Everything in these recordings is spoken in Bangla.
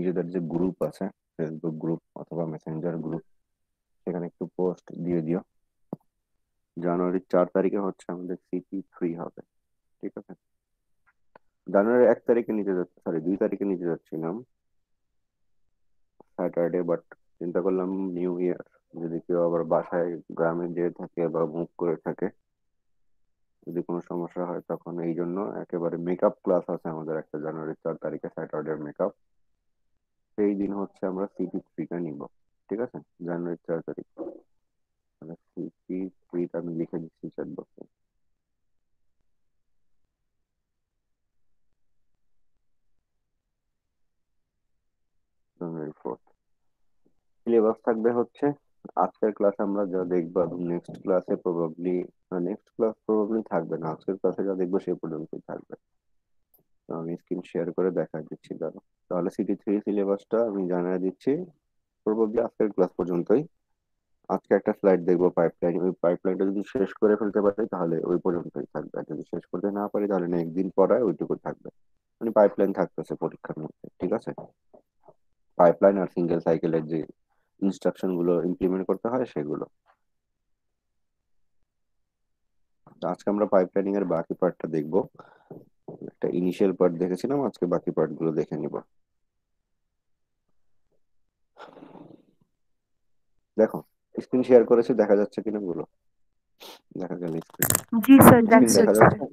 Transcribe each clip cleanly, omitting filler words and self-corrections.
নিজেদের যে গ্রুপ আছে, ফেসবুক গ্রুপ অথবা মেসেঞ্জার গ্রুপ, সেখানে একটু পোস্ট দিয়ে দিও। জানুয়ারির 4 তারিখে হচ্ছে আমাদের CP3 হবে। ঠিক আছে? জানুয়ারির 1 তারিখে নিতে যাচ্ছি, সরি 2 তারিখে নিতে যাচ্ছিলাম স্যাটারডে, বাট চিন্তা করলাম নিউ ইয়ার, যদি কেউ আবার বাসায় গ্রামে যেয়ে থাকে বা মুভ করে থাকে, যদি কোনো সমস্যা হয়, তখন এই জন্য একেবারে মেকআপ ক্লাস আছে আমাদের একটা জানুয়ারির 4 তারিখে, স্যাটারডে মেকআপ। সেই দিন হচ্ছে আমরা CP3টা নিব। ঠিক আছে? জানুয়ারির 4 তারিখ। মানে CP3টা আমি লিখে দিচ্ছি চ্যাট বক্সে। জানুয়ারি 4। সিলেবাস থাকবে হচ্ছে, আজকের ক্লাস আমরা যা দেখবো এবং নেক্সট ক্লাস প্রবাবলি থাকবে না, আজকের ক্লাসে যা দেখবো সে পর্যন্তই থাকবে। তো আমি স্ক্রিন শেয়ার করে দেখা দিচ্ছি, দাঁড়ো। তাহলে CP3 সিলেবাসটা আমি জানিয়ে দিচ্ছি, প্রবাবলি আজকের ক্লাস পর্যন্তই। আজকে একটা স্লাইড দেখবো পাইপলাইন, ওই পাইপলাইনটা যদি শেষ করে ফেলতে পারি তাহলে ওই পর্যন্তই থাকবে, আর যদি শেষ করতে না পারি তাহলে নেক্সট দিন পড়ায় ওইটুকু থাকবে। মানে পাইপলাইন থাকতেছে পরীক্ষার মধ্যে। ঠিক আছে? পাইপলাইন আর সিঙ্গেল সাইকেলের যে ইনস্ট্রাকশন গুলো ইমপ্লিমেন্ট করতে হয় সেগুলো। তো আজকে আমরা পাইপলাইনিং এর বাকি পার্টটা দেখবো। একটা ইনিশিয়াল পার্ট দেখেছিলাম, আজকে বাকি পার্ট গুলো দেখে নিব। দেখো, স্ক্রিন শেয়ার করেছি, দেখা যাচ্ছে কিনা বলো। দেখা গেল স্ক্রিনে? জি স্যার, স্ক্রিন যাচ্ছে। দেখা যাচ্ছে?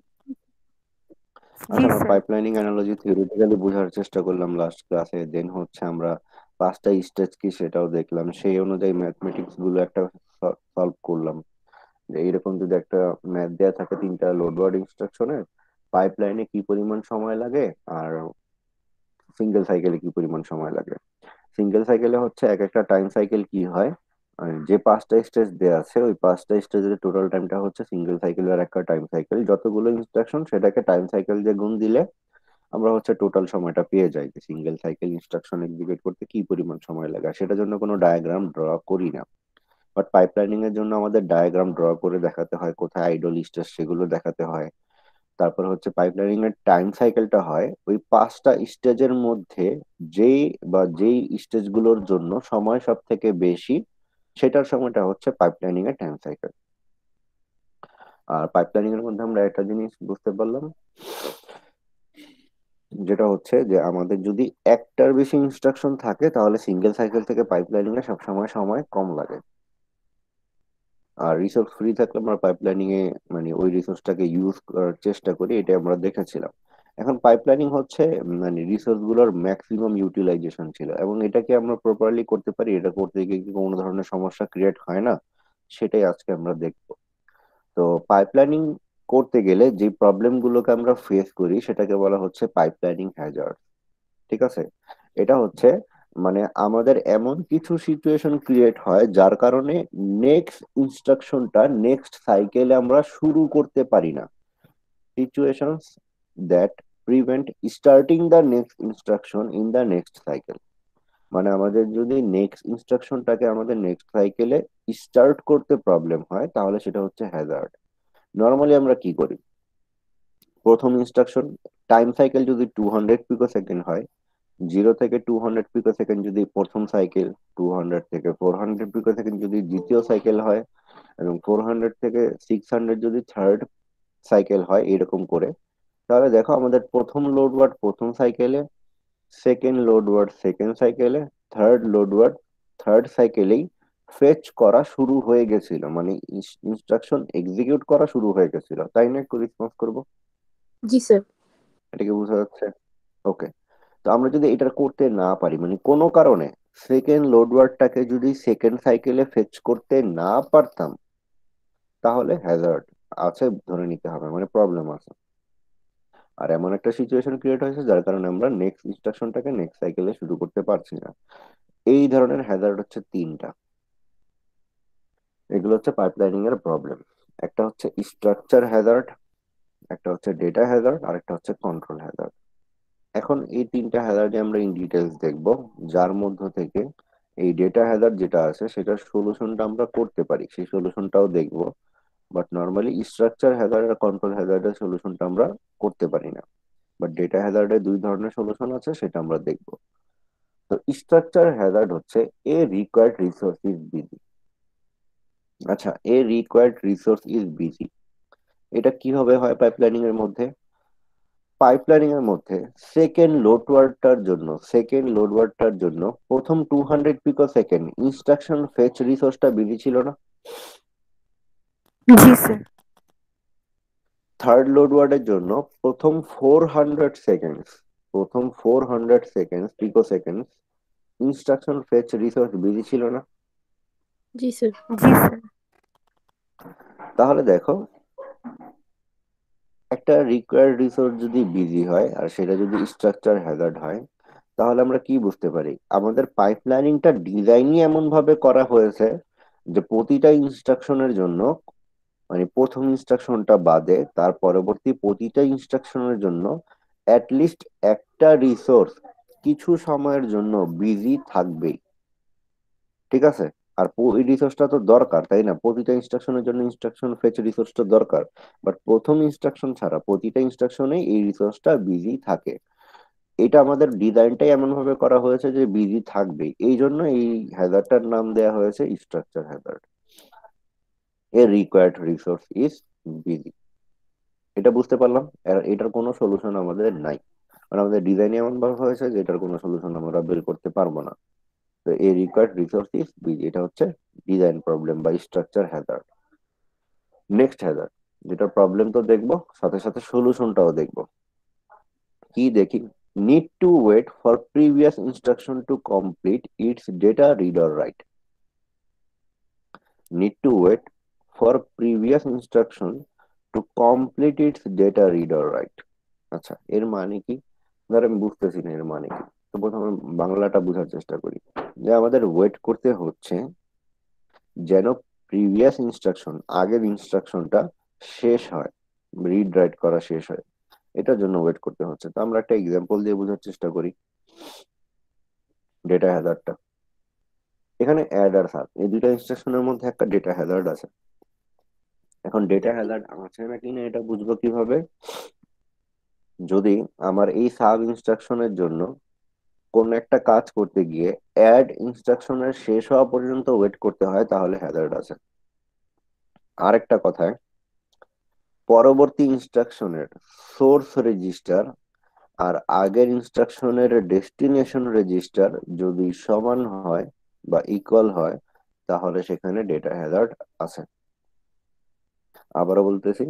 জি আচ্ছা, আমরা স্যার। পাইপলাইনিং অ্যানালজি থিওরিটিক্যালি বোঝার চেষ্টা করলাম লাস্ট ক্লাসে, দেন হচ্ছে আমরা 5টা স্টেজ কি সেটাও দেখলাম, সেই অনুযায়ী ম্যাথমেটিক্স গুলো একটা সলভ করলাম। যে এইরকম যদি একটা ম্যাথ দেয়া থাকে 3টা লোড ওয়ার্ড ইনস্ট্রাকশনের, পাইপলাইনে কি পরিমাণ সময় লাগে আর সিঙ্গেল সাইকেলে কি পরিমাণ সময় লাগে। সিঙ্গেল সাইকেলে হচ্ছে এক একটা টাইম সাইকেল কি হয়, আর যে 5টা স্টেজ দেয়া আছে ওই 5টা স্টেজের টোটাল টাইমটা হচ্ছে সিঙ্গেল সাইকেলের একটা টাইম সাইকেল, যতগুলো ইনস্ট্রাকশন সেটাকে টাইম সাইকেল দিয়ে গুণ দিলে আমরা হচ্ছে টোটাল সময়টা পেয়ে যাই, যে সিঙ্গেল সাইকেল ইনস্ট্রাকশন এক্সিকিউট করতে কি পরিমাণ সময় লাগে। আর সেটার জন্য কোনো ডায়াগ্রাম ড্র করি না। বাট পাইপলাইনিং এর জন্য আমাদের ডায়াগ্রাম ড্র করে দেখাতে হয়, কোথায় আইডল স্টেজ সেগুলো দেখাতে হয়। তারপর হচ্ছে পাইপলাইনিং এর টাইম সাইকেলটা হয় ওই 5টা স্টেজের মধ্যে যেই স্টেজ গুলোর জন্য সময় সব থেকে বেশি, সেটার সময়টা হচ্ছে পাইপলাইনিং এর টাইম সাইকেল। আর পাইপলাইনিং এর মধ্যে আমরা একটা জিনিস বুঝতে পারলাম, যেটা হচ্ছে যে আমাদের যদি একটার বেশি ইনস্ট্রাকশন থাকে তাহলে সিঙ্গেল সাইকেল থেকে পাইপলাইনিং এ সবসময় সময় কম লাগে। আর রিসোর্স ফ্রি থাকলে আমরা পাইপলাইনিং এ মানে ওই রিসোর্সটাকে ইউজ করার চেষ্টা করি, এটা আমরা দেখেছিলাম। এখন পাইপলাইনিং হচ্ছে মানে রিসোর্স গুলোর ম্যাক্সিমাম ইউটিলাইজেশন ছিল, এবং এটাকে আমরা প্রপারলি করতে পারি, এটা করতে গিয়ে কি কোনো ধরনের সমস্যা ক্রিয়েট হয় না, সেটাই আজকে আমরা দেখবো। তো পাইপলাইনিং করতে গেলে যে প্রবলেম গুলোকে আমরা ফেস করি সেটাকে বলা হচ্ছে পাইপলাইনিং হ্যাজার্ড। ঠিক আছে? এটা হচ্ছে মানে আমাদের এমন কিছু সিচুয়েশন ক্রিয়েট হয় যার কারণে নেক্সট ইনস্ট্রাকশনটা নেক্সট সাইকেলে আমরা শুরু করতে পারি না। Situations that prevent starting the next instruction in the next cycle. মানে আমাদের যদি নেক্সট ইনস্ট্রাকশনটাকে আমাদের নেক্সট সাইকেলে স্টার্ট করতে প্রবলেম হয় তাহলে সেটা হচ্ছে হ্যাজার্ড। নর্মালি আমরা কি করি, প্রথম ইনস্ট্রাকশন টাইম সাইকেল যদি 200 পিকো সেকেন্ড হয়, 0 থেকে 200 পিকো সেকেন্ড যদি প্রথম সাইকেল, 200 থেকে 400 পিকো সেকেন্ড যদি দ্বিতীয় সাইকেল হয়, এবং 400 থেকে 600 যদি থার্ড সাইকেল হয়, এরকম করে। তাহলে দেখো আমাদের প্রথম লোড ওয়ার্ড প্রথম সাইকেলে, সেকেন্ড লোড ওয়ার্ড সেকেন্ড সাইকেলে, থার্ড লোড ওয়ার্ড থার্ড সাইকেলেই ফেচ করা শুরু হয়ে গেছিল, মানে ইনস্ট্রাকশন এক্সিকিউট করা শুরু হয়ে গেছিল, তাই না? একটু রেসপন্স করবো। জি স্যার। এটা কি বোঝা যাচ্ছে? ওকে। তো আমরা যদি এটা করতে না পারি, মানে কোনো কারণে সেকেন্ড লোড ওয়ার্ডটাকে যদি সেকেন্ড সাইকেলে ফেচ করতে না পারতাম, তাহলে হ্যাজার্ড আছে ধরে নিতে হবে, মানে প্রবলেম আছে। আর এমন একটা সিচুয়েশন ক্রিয়েট হয়েছে যার কারণে আমরা নেক্সট ইনস্ট্রাকশনটাকে নেক্সট সাইকেলে শুরু করতে পারছি না। এই ধরনের হ্যাজার্ড হচ্ছে 3টা। এগুলো হচ্ছে পাইপলাইনিং এর প্রবলেম। একটা হচ্ছে স্ট্রাকচার হ্যাজার্ড, একটা হচ্ছে ডেটা হ্যাজার্ড, আর একটা হচ্ছে কন্ট্রোল হ্যাজার্ড। এখন এই 3টা হ্যাজার্ডে আমরা ইন ডিটেলস দেখব, যার মধ্য থেকে এই ডেটা হ্যাজার্ড যেটা আছে সেটার সলিউশনটা আমরা করতে পারি, সেই সলিউশনটাও দেখব। বাট নর্মালি স্ট্রাকচার হ্যাজার্ড আর কন্ট্রোল হ্যাজার্ডের সলিউশনটা আমরা করতে পারি না। বাট ডেটা হ্যাজার্ডে 2 ধরনের সলিউশন আছে, সেটা আমরা দেখব। তো স্ট্রাকচার হ্যাজার্ড হচ্ছে এ রিকোয়ার্ড রিসোর্স ইজ বিজি। আচ্ছা, এ রিকোয়ার্ড রিসোর্স ইজ বিজি, এটা কিভাবে হয় পাইপলাইনিং এর মধ্যে? পাইপলাইনিং এর মধ্যে সেকেন্ড লোড ওয়ার্ডটার জন্য প্রথম 200 pico second instruction fetch রিসোর্সটা busy ছিল না? জি স্যার। থার্ড লোড ওয়ার্ডের জন্য প্রথম 400 seconds, pico second instruction fetch resource busy ছিল না? জি স্যার। জি স্যার। তাহলে দেখো, একটা রিকোয়ার্ড রিসোর্স যদি বিজি হয় আর সেটা যদি স্ট্রাকচার হ্যাজার্ড হয়, তাহলে আমরা কি বুঝতে পারি? আমাদের পাইপলাইনিংটা ডিজাইনই এমন ভাবে করা হয়েছে যে প্রতিটা ইনস্ট্রাকশনের জন্য, মানে প্রথম ইনস্ট্রাকশনটা বাদে তার পরবর্তী প্রতিটা ইনস্ট্রাকশনের জন্য অ্যাটলিস্ট একটা রিসোর্স কিছু সময়ের জন্য বিজি থাকবেই। ঠিক আছে? আর এই রিসোর্সটা তো দরকার, তাই না? প্রতিটা ইনস্ট্রাকশনের জন্য ইনস্ট্রাকশন ফেচ রিসোর্সটা দরকার, বাট প্রথম ইনস্ট্রাকশন ছাড়া প্রতিটা ইনস্ট্রাকশনেই এই রিসোর্সটা বিজি থাকে। এটা আমাদের ডিজাইনটাই এমন ভাবে করা হয়েছে যে বিজি থাকবে, এই জন্য এই হ্যাজার্ডটার নাম দেওয়া হয়েছে structure Hazard. A required resource is busy. এটা বুঝতে পারলাম। এটার কোনো সলিউশন আমাদের নাই, কারণ আমাদের ডিজাইন এমন ভাবে হয়েছে যে এটার কোনো সলিউশন আমরা বের করতে পারবো না। তো এই রিকোয়ার্ড রিসোর্স ইজ বিজি, এটা হচ্ছে ডিজাইন প্রবলেম বা স্ট্রাকচার হ্যাজার্ড। নেক্সট হ্যাজার্ড, যেটা প্রবলেম তো দেখবো, সাথে সাথে সলিউশনটাও দেখবো। কি দেখি? Need to wait for previous instruction to complete its data read or write. Need to wait for previous instruction to complete its data read or write. আচ্ছা, এর মানে কি? ধর আমি বুঝতেছি না এর মানে কি, তো প্রথমে বাংলাটা বোঝার চেষ্টা করি। যে আমাদের ওয়েট করতে হচ্ছে যেন প্রিভিয়াস ইনস্ট্রাকশন, আগের ইনস্ট্রাকশনটা শেষ হয়, রিড রাইট করা শেষ হয়, এটার জন্য ওয়েট করতে হচ্ছে। তো আমরা একটা এক্সাম্পল দিয়ে বোঝার চেষ্টা করি ডেটা হ্যাজার্ডটা। এখানে অ্যাড আর সাব এই দুইটা ইনস্ট্রাকশনের মধ্যে একটা ডেটা হ্যাজার্ড আছে। এখন ডেটা হ্যাজার্ড আছে নাকি না এটা বুঝবো কিভাবে? যদি আমার এই সাব ইনস্ট্রাকশনের জন্য কোন একটা কাজ করতে গিয়ে অ্যাড ইনস্ট্রাকশনের শেষ হওয়া পর্যন্ত ওয়েট করতে হয়, তাহলে হ্যাজার্ড আছে। আরেকটা কথায়, পরবর্তী ইনস্ট্রাকশনের সোর্স রেজিস্টার আর আগের ইনস্ট্রাকশনের ডেস্টিনেশন রেজিস্টার যদি সমান হয় বা ইকুয়াল হয়, তাহলে সেখানে ডেটা হ্যাজার্ড আছে। আবারও বলতেছি,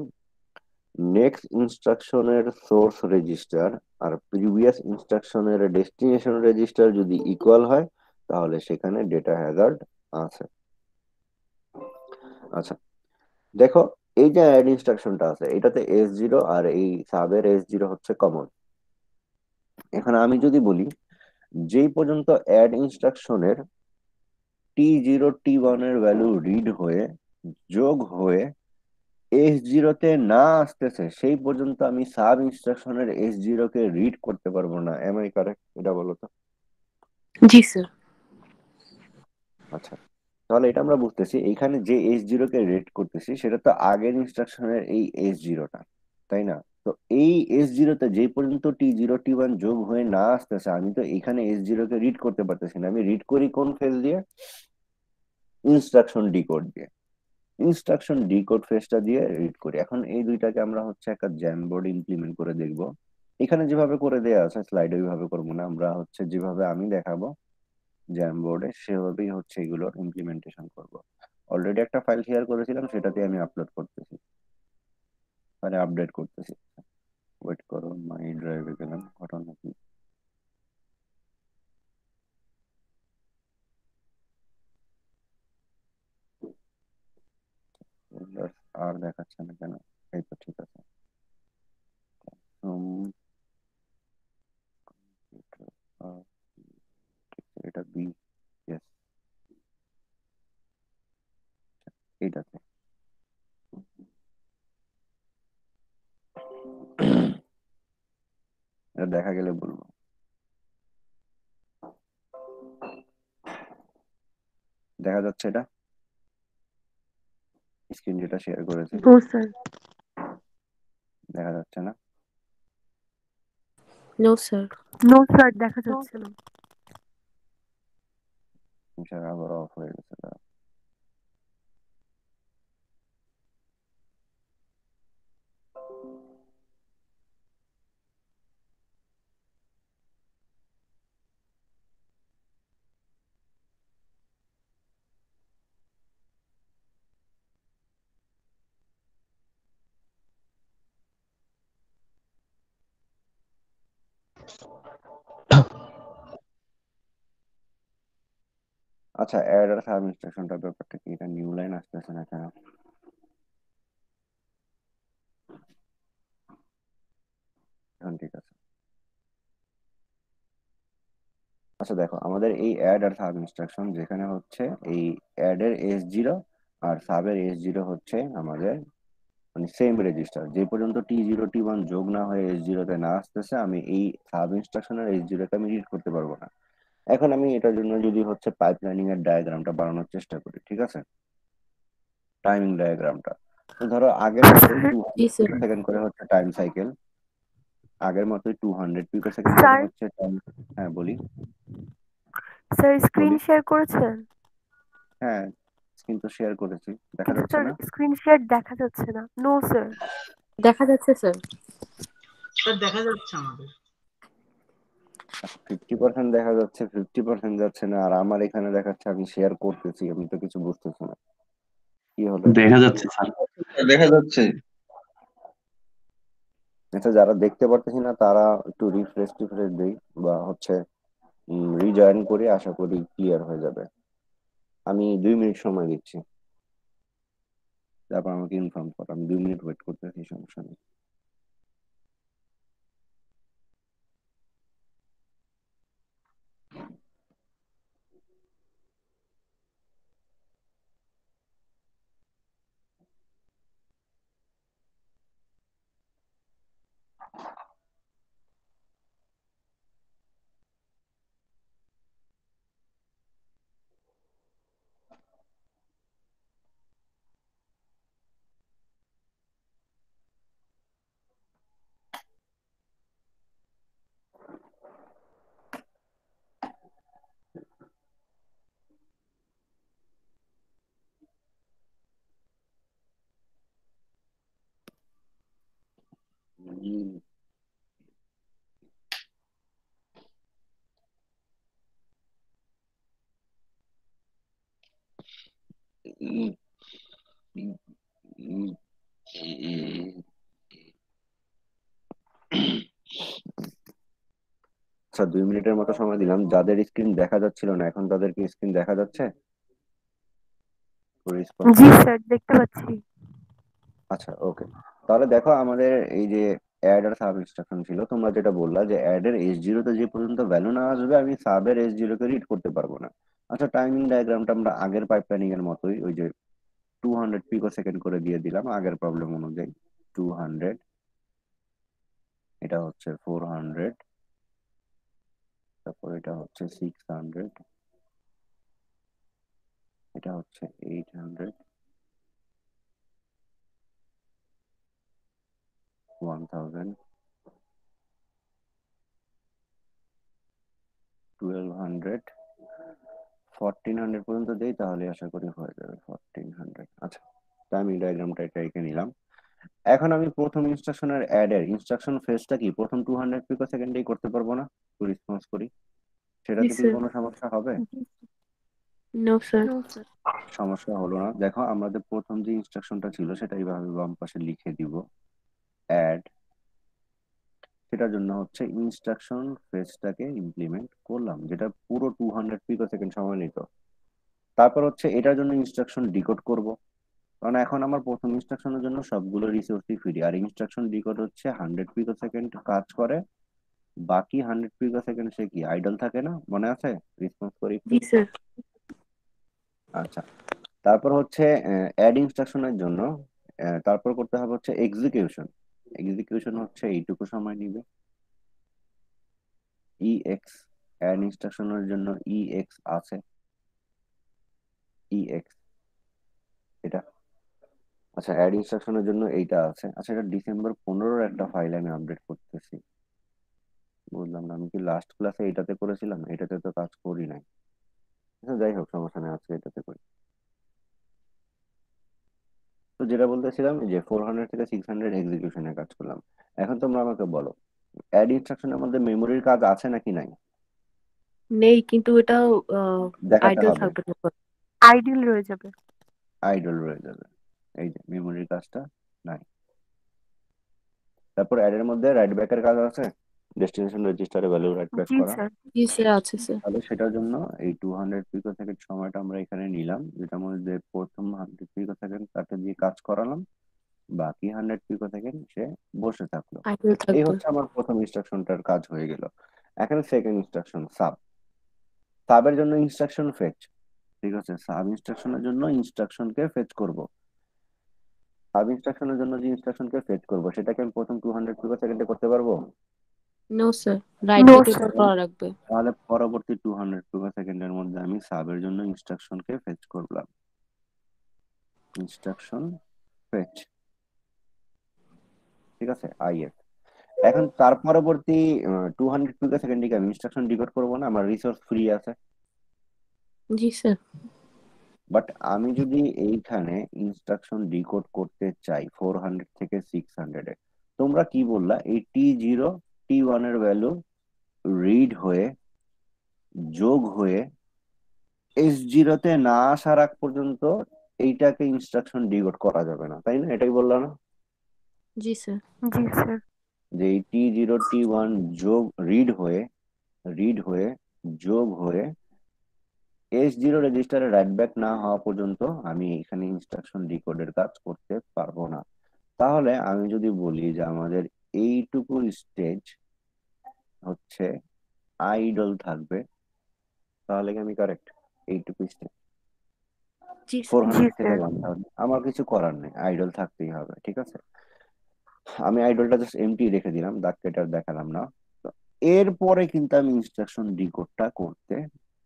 নেক্সট ইনস্ট্রাকশনের সোর্স রেজিস্টার আর প্রিভিয়াস ইনস্ট্রাকশনের ডেস্টিনেশন রেজিস্টার যদি ইকুয়াল হয়, তাহলে সেখানে ডেটা হ্যাজার্ড আছে। আচ্ছা, দেখো, এই যে অ্যাড ইনস্ট্রাকশনটা আছে এটাতে S0 আর এই সাবের S0 হচ্ছে কমন। এখানে আমি যদি বলি যেই পর্যন্ত অ্যাড ইনস্ট্রাকশনের T0 T1 এর ভ্যালু রিড হয়ে যোগ হয়ে S0 তে না আসতেছে, সেই পর্যন্ত আমি সাব ইনস্ট্রাকশনের S0 কে রিড করতে পারবো না। Am I correct? এটা বলো তো। জি স্যার। আচ্ছা, তাহলে এটা আমরা বুঝতেছি এখানে যে S0 কে রিড করতেছি সেটা তো আগের ইনস্ট্রাকশনের এই S0টা, তাই না? তো এই S0 তে যেই পর্যন্ত T0 T1 যোগ হয়ে না আসতেছে, আমি তো এখানে S0 কে রিড করতে পারতেছি না। আমি রিড করি কোন ফেজ দিয়ে? ইনস্ট্রাকশন ডিকোড দিয়ে। ইনস্ট্রাকশন ডিকোড ফেজটা দিয়ে রিড করি। এখন এই দুইটাকে আমরা হচ্ছে একটা জ্যামবোর্ড ইমপ্লিমেন্ট করে দেখব। এখানে যেভাবে করে দেয়া আছে স্লাইডে ওইভাবে করবো না, আমরা হচ্ছে যেভাবে আমি দেখাবো জ্যামবোর্ডে সেভাবেই হচ্ছে এগুলোর ইমপ্লিমেন্টেশন করব। অলরেডি একটা ফাইল শেয়ার করেছিলাম, সেটাতে আমি আপলোড করতেছি, মানে আপডেট করতেছি। ওয়েট করো, মাই ড্রাইভে গেলাম, ঘটনা কি? আর দেখাচ্ছে না কেন? এই তো ঠিক আছে। উম, আহ, এটা বি, ইয়েস, এইটাতে। এটা দেখা গেলে বলবো। দেখা যাচ্ছে এটা স্ক্রিন যেটা শেয়ার করেছি? No sir. দেখা যাচ্ছে না? No sir. নো স্যার, দেখা যাচ্ছে না। আবার অফ হয়ে গেছে। আচ্ছা, অ্যাড আর সাব ইনস্ট্রাকশনটার ব্যাপারটা কি? এটা নিউ লাইন আসতেছে না কেন? এখন ঠিক আছে। আচ্ছা দেখো, আমাদের এই অ্যাড আর সাব ইনস্ট্রাকশন যেখানে হচ্ছে এই অ্যাড এর S0 আর সাবের S0 হচ্ছে আমাদের মানে সেম রেজিস্টার। যে পর্যন্ত T0 T1 যোগ না হয়ে S0 তে না আসতেছে, আমি এই সাব ইনস্ট্রাকশনের S0 কে আমি রিড করতে পারবো না। এখন আমি এটার জন্য যদি হচ্ছে পাইপলাইনিং এর ডায়াগ্রামটা বানানোর চেষ্টা করি, ঠিক আছে, টাইমিং ডায়াগ্রামটা, তো ধরো আগের মতোই টু জি স্যার। সেকেন্ড করে হচ্ছে টাইম সাইকেল, আগের মতোই 200 পিকো সেকেন্ড করে স্যার, হচ্ছে টাইম। হ্যাঁ বলি। স্যার স্ক্রিন বলি। শেয়ার করেছেন? হ্যাঁ, কিন্তু শেয়ার করেছি, দেখা কিন্তু যাচ্ছে স্যার না? স্ক্রিন শেয়ার দেখা যাচ্ছে না। No sir. দেখা যাচ্ছে স্যার। স্যার দেখা যাচ্ছে আমাদের। 50% দেখা যাচ্ছে, 50% যাচ্ছে না, আর আমার এখানে দেখাচ্ছে আমি শেয়ার করতেছি, আমি তো কিছু বুঝতেছি না কি হলো এটা। দেখা যাচ্ছে স্যার। দেখা যাচ্ছে। আচ্ছা, যারা দেখতে পারতেছি না তারা একটু রিফ্রেশ টিফ্রেশ দেই বা হচ্ছে রিজয়েন করি, আশা করি ক্লিয়ার হয়ে যাবে। আমি 2 মিনিট সময় দিচ্ছি, তারপর আমাকে ইনফর্ম করো। আমি 2 মিনিট ওয়েট করতেছি, সমস্যা নেই। উম, উম, উম, উম, উম। আচ্ছা, 2 মিনিটের মতো সময় দিলাম। যাদের স্ক্রিন দেখা যাচ্ছিল না, এখন তাদেরকে স্ক্রিন দেখা যাচ্ছে? রেসপন্স জি করো। স্যার, দেখতে পাচ্ছি। আচ্ছা, ওকে। তাহলে দেখো, আমাদের এই যে অ্যাড আর সাব ইনস্ট্রাকশন ছিল, তোমরা যেটা বললা যে অ্যাড এর S0 তে যে পর্যন্ত ভ্যালু না আসবে আমি সাবের S0 কে রিড করতে পারবো না। আচ্ছা, টাইমিং ডায়াগ্রামটা আমরা আগের পাইপলাইনিং এর মতোই ওই যে 200 পিকো সেকেন্ড করে দিয়ে দিলাম আগের প্রবলেম অনুযায়ী। 200, এটা হচ্ছে 400, তারপর এটা হচ্ছে 600, এটা হচ্ছে 800, 1000, 1200, 1400 পর্যন্ত দেই, তাহলে আশা করি হয়ে যাবে 1400। আচ্ছা, টাইমিং ডায়াগ্রামটা এটা রেখে নিলাম। এখন আমি প্রথম ইনস্ট্রাকশনের অ্যাড এর ইনস্ট্রাকশন ফেজটা কি প্রথম 200 পিকো সেকেন্ডেই করতে পারবো না? একটু রেসপন্স করি, জি সেটাতে কি স্যার। কোনো সমস্যা হবে? No sir. No sir. সমস্যা হলো না। দেখো, আমাদের প্রথম যে ইনস্ট্রাকশনটা ছিল সেটা এইভাবে বাম পাশে লিখে দিব, অ্যাড। সেটার জন্য হচ্ছে ইনস্ট্রাকশন ফেজটাকে ইমপ্লিমেন্ট করলাম, যেটা পুরো 200 পিকো সেকেন্ড সময় নিত। তারপর হচ্ছে এটার জন্য ইনস্ট্রাকশন ডিকোড করব, কারণ এখন আমার প্রথম ইনস্ট্রাকশনের জন্য সবগুলো রিসোর্সই ফ্রি, আর ইনস্ট্রাকশন ডিকোড হচ্ছে 100 পিকো সেকেন্ড কাজ করে, বাকি 100 পিকো সেকেন্ড সে কি আইডল থাকে না? মনে আছে? রেসপন্স করি একটু। জি স্যার। আচ্ছা, তারপর হচ্ছে অ্যাড ইনস্ট্রাকশনের জন্য তারপর করতে হবে হচ্ছে এক্সিকিউশন। এক্সিকিউশন হচ্ছে এইটুকু সময় নিবে। EX, অ্যাড ইনস্ট্রাকশনের জন্য EX আছে, EX এটা। আচ্ছা, অ্যাড ইনস্ট্রাকশনের জন্য এইটা আছে। আচ্ছা, এটা ডিসেম্বর 15 একটা ফাইল আমি আপডেট করতেছি। বুঝলাম না, আমি কি লাস্ট ক্লাসে এটাতে করেছিলাম? এটাতে তো কাজ করি নাই। আচ্ছা, যাই হোক, সমস্যা নেই, আজকে এটাতে করি। তো যেটা বলতেছিলাম যে 400 থেকে 600 এক্সিকিউশনের কাজ করলাম। এখন তোমরা আমাকে বলো, অ্যাড ইনস্ট্রাকশনের মধ্যে মেমোরির কাজ আছে নাকি নাই? নেই, কিন্তু এটা দেখাতে আইডল হবে, থাকবে না। আইডিয়াল রয়ে যাবে। আইডল রয়ে যাবে। এই যে মেমোরির কাজটা নাই। তারপর অ্যাড এর মধ্যে রাইট ব্যাকের কাজ আছে, ডেস্টিনেশন রেজিস্টারে ভ্যালু রাইট ব্যাক জি করা। স্যার। জি স্যার, আছে স্যার। তাহলে সেটার জন্য এই 200 পিকো সেকেন্ড সময়টা আমরা এখানে নিলাম, যেটার মধ্যে প্রথম 100 পিকো সেকেন্ড তাকে দিয়ে কাজ করালাম, বাকি 100 পিকো সেকেন্ড সে বসে থাকলো। আইডল এই থাকবে। হচ্ছে আমার প্রথম ইনস্ট্রাকশনটার কাজ হয়ে গেল। এখন সেকেন্ড ইনস্ট্রাকশন সাব। সাবের জন্য ইনস্ট্রাকশন ফেচ। ঠিক আছে, সাব ইনস্ট্রাকশনের জন্য ইনস্ট্রাকশনকে ফেচ করব। সাব ইনস্ট্রাকশনের জন্য যে ইনস্ট্রাকশনকে ফেচ করব সেটাকে আমি প্রথম 200 পিকো সেকেন্ডে করতে পারবো? নো স্যার, রাইট নো ব্যাকের স্যার। পর করা রাখবে। তাহলে পরবর্তী 200 পিকো সেকেন্ডের মধ্যে আমি সাবের জন্য ইনস্ট্রাকশনকে ফেচ করলাম, ইনস্ট্রাকশন ফেচ। ঠিক আছে, আইএফ। এখন তার পরবর্তী 200 পিকো সেকেন্ডে আমি ইনস্ট্রাকশন ডিকোড করবো না, আমার রিসোর্স ফ্রি আছে। জি স্যার। বাট আমি যদি এইখানে ইনস্ট্রাকশন ডিকোড করতে চাই 400 থেকে 600 এ, তোমরা কি বললা, এই T0 T1 এর ভ্যালু রিড হয়ে যোগ হয়ে S0 তে না আসার আগ পর্যন্ত এইটাকে ইনস্ট্রাকশন ডিকোড করা যাবে না, তাই না? এটাই বললা না? জি স্যার। জি স্যার। যে এই T0 T1 যোগ রিড হয়ে যোগ হয়ে S0 রেজিস্টারে রাইট ব্যাক না হওয়া পর্যন্ত আমি এখানে ইনস্ট্রাকশন ডিকোডের কাজ করতে পারবো না। তাহলে আমি যদি বলি যে আমাদের এইটুকু স্টেজ হচ্ছে আইডল থাকবে, তাহলে কি আমি কারেক্ট? এইটুকু স্টেজ জি স্যার। 400 থেকে স্যার। 1000, আমার কিছু করার নেই, আইডল থাকতেই হবে। ঠিক আছে, আমি আইডলটা জাস্ট এমটি রেখে দিলাম, দাগ কেটে আর দেখালাম না। তো এরপরে কিন্তু আমি ইনস্ট্রাকশন ডিকোডটা করতে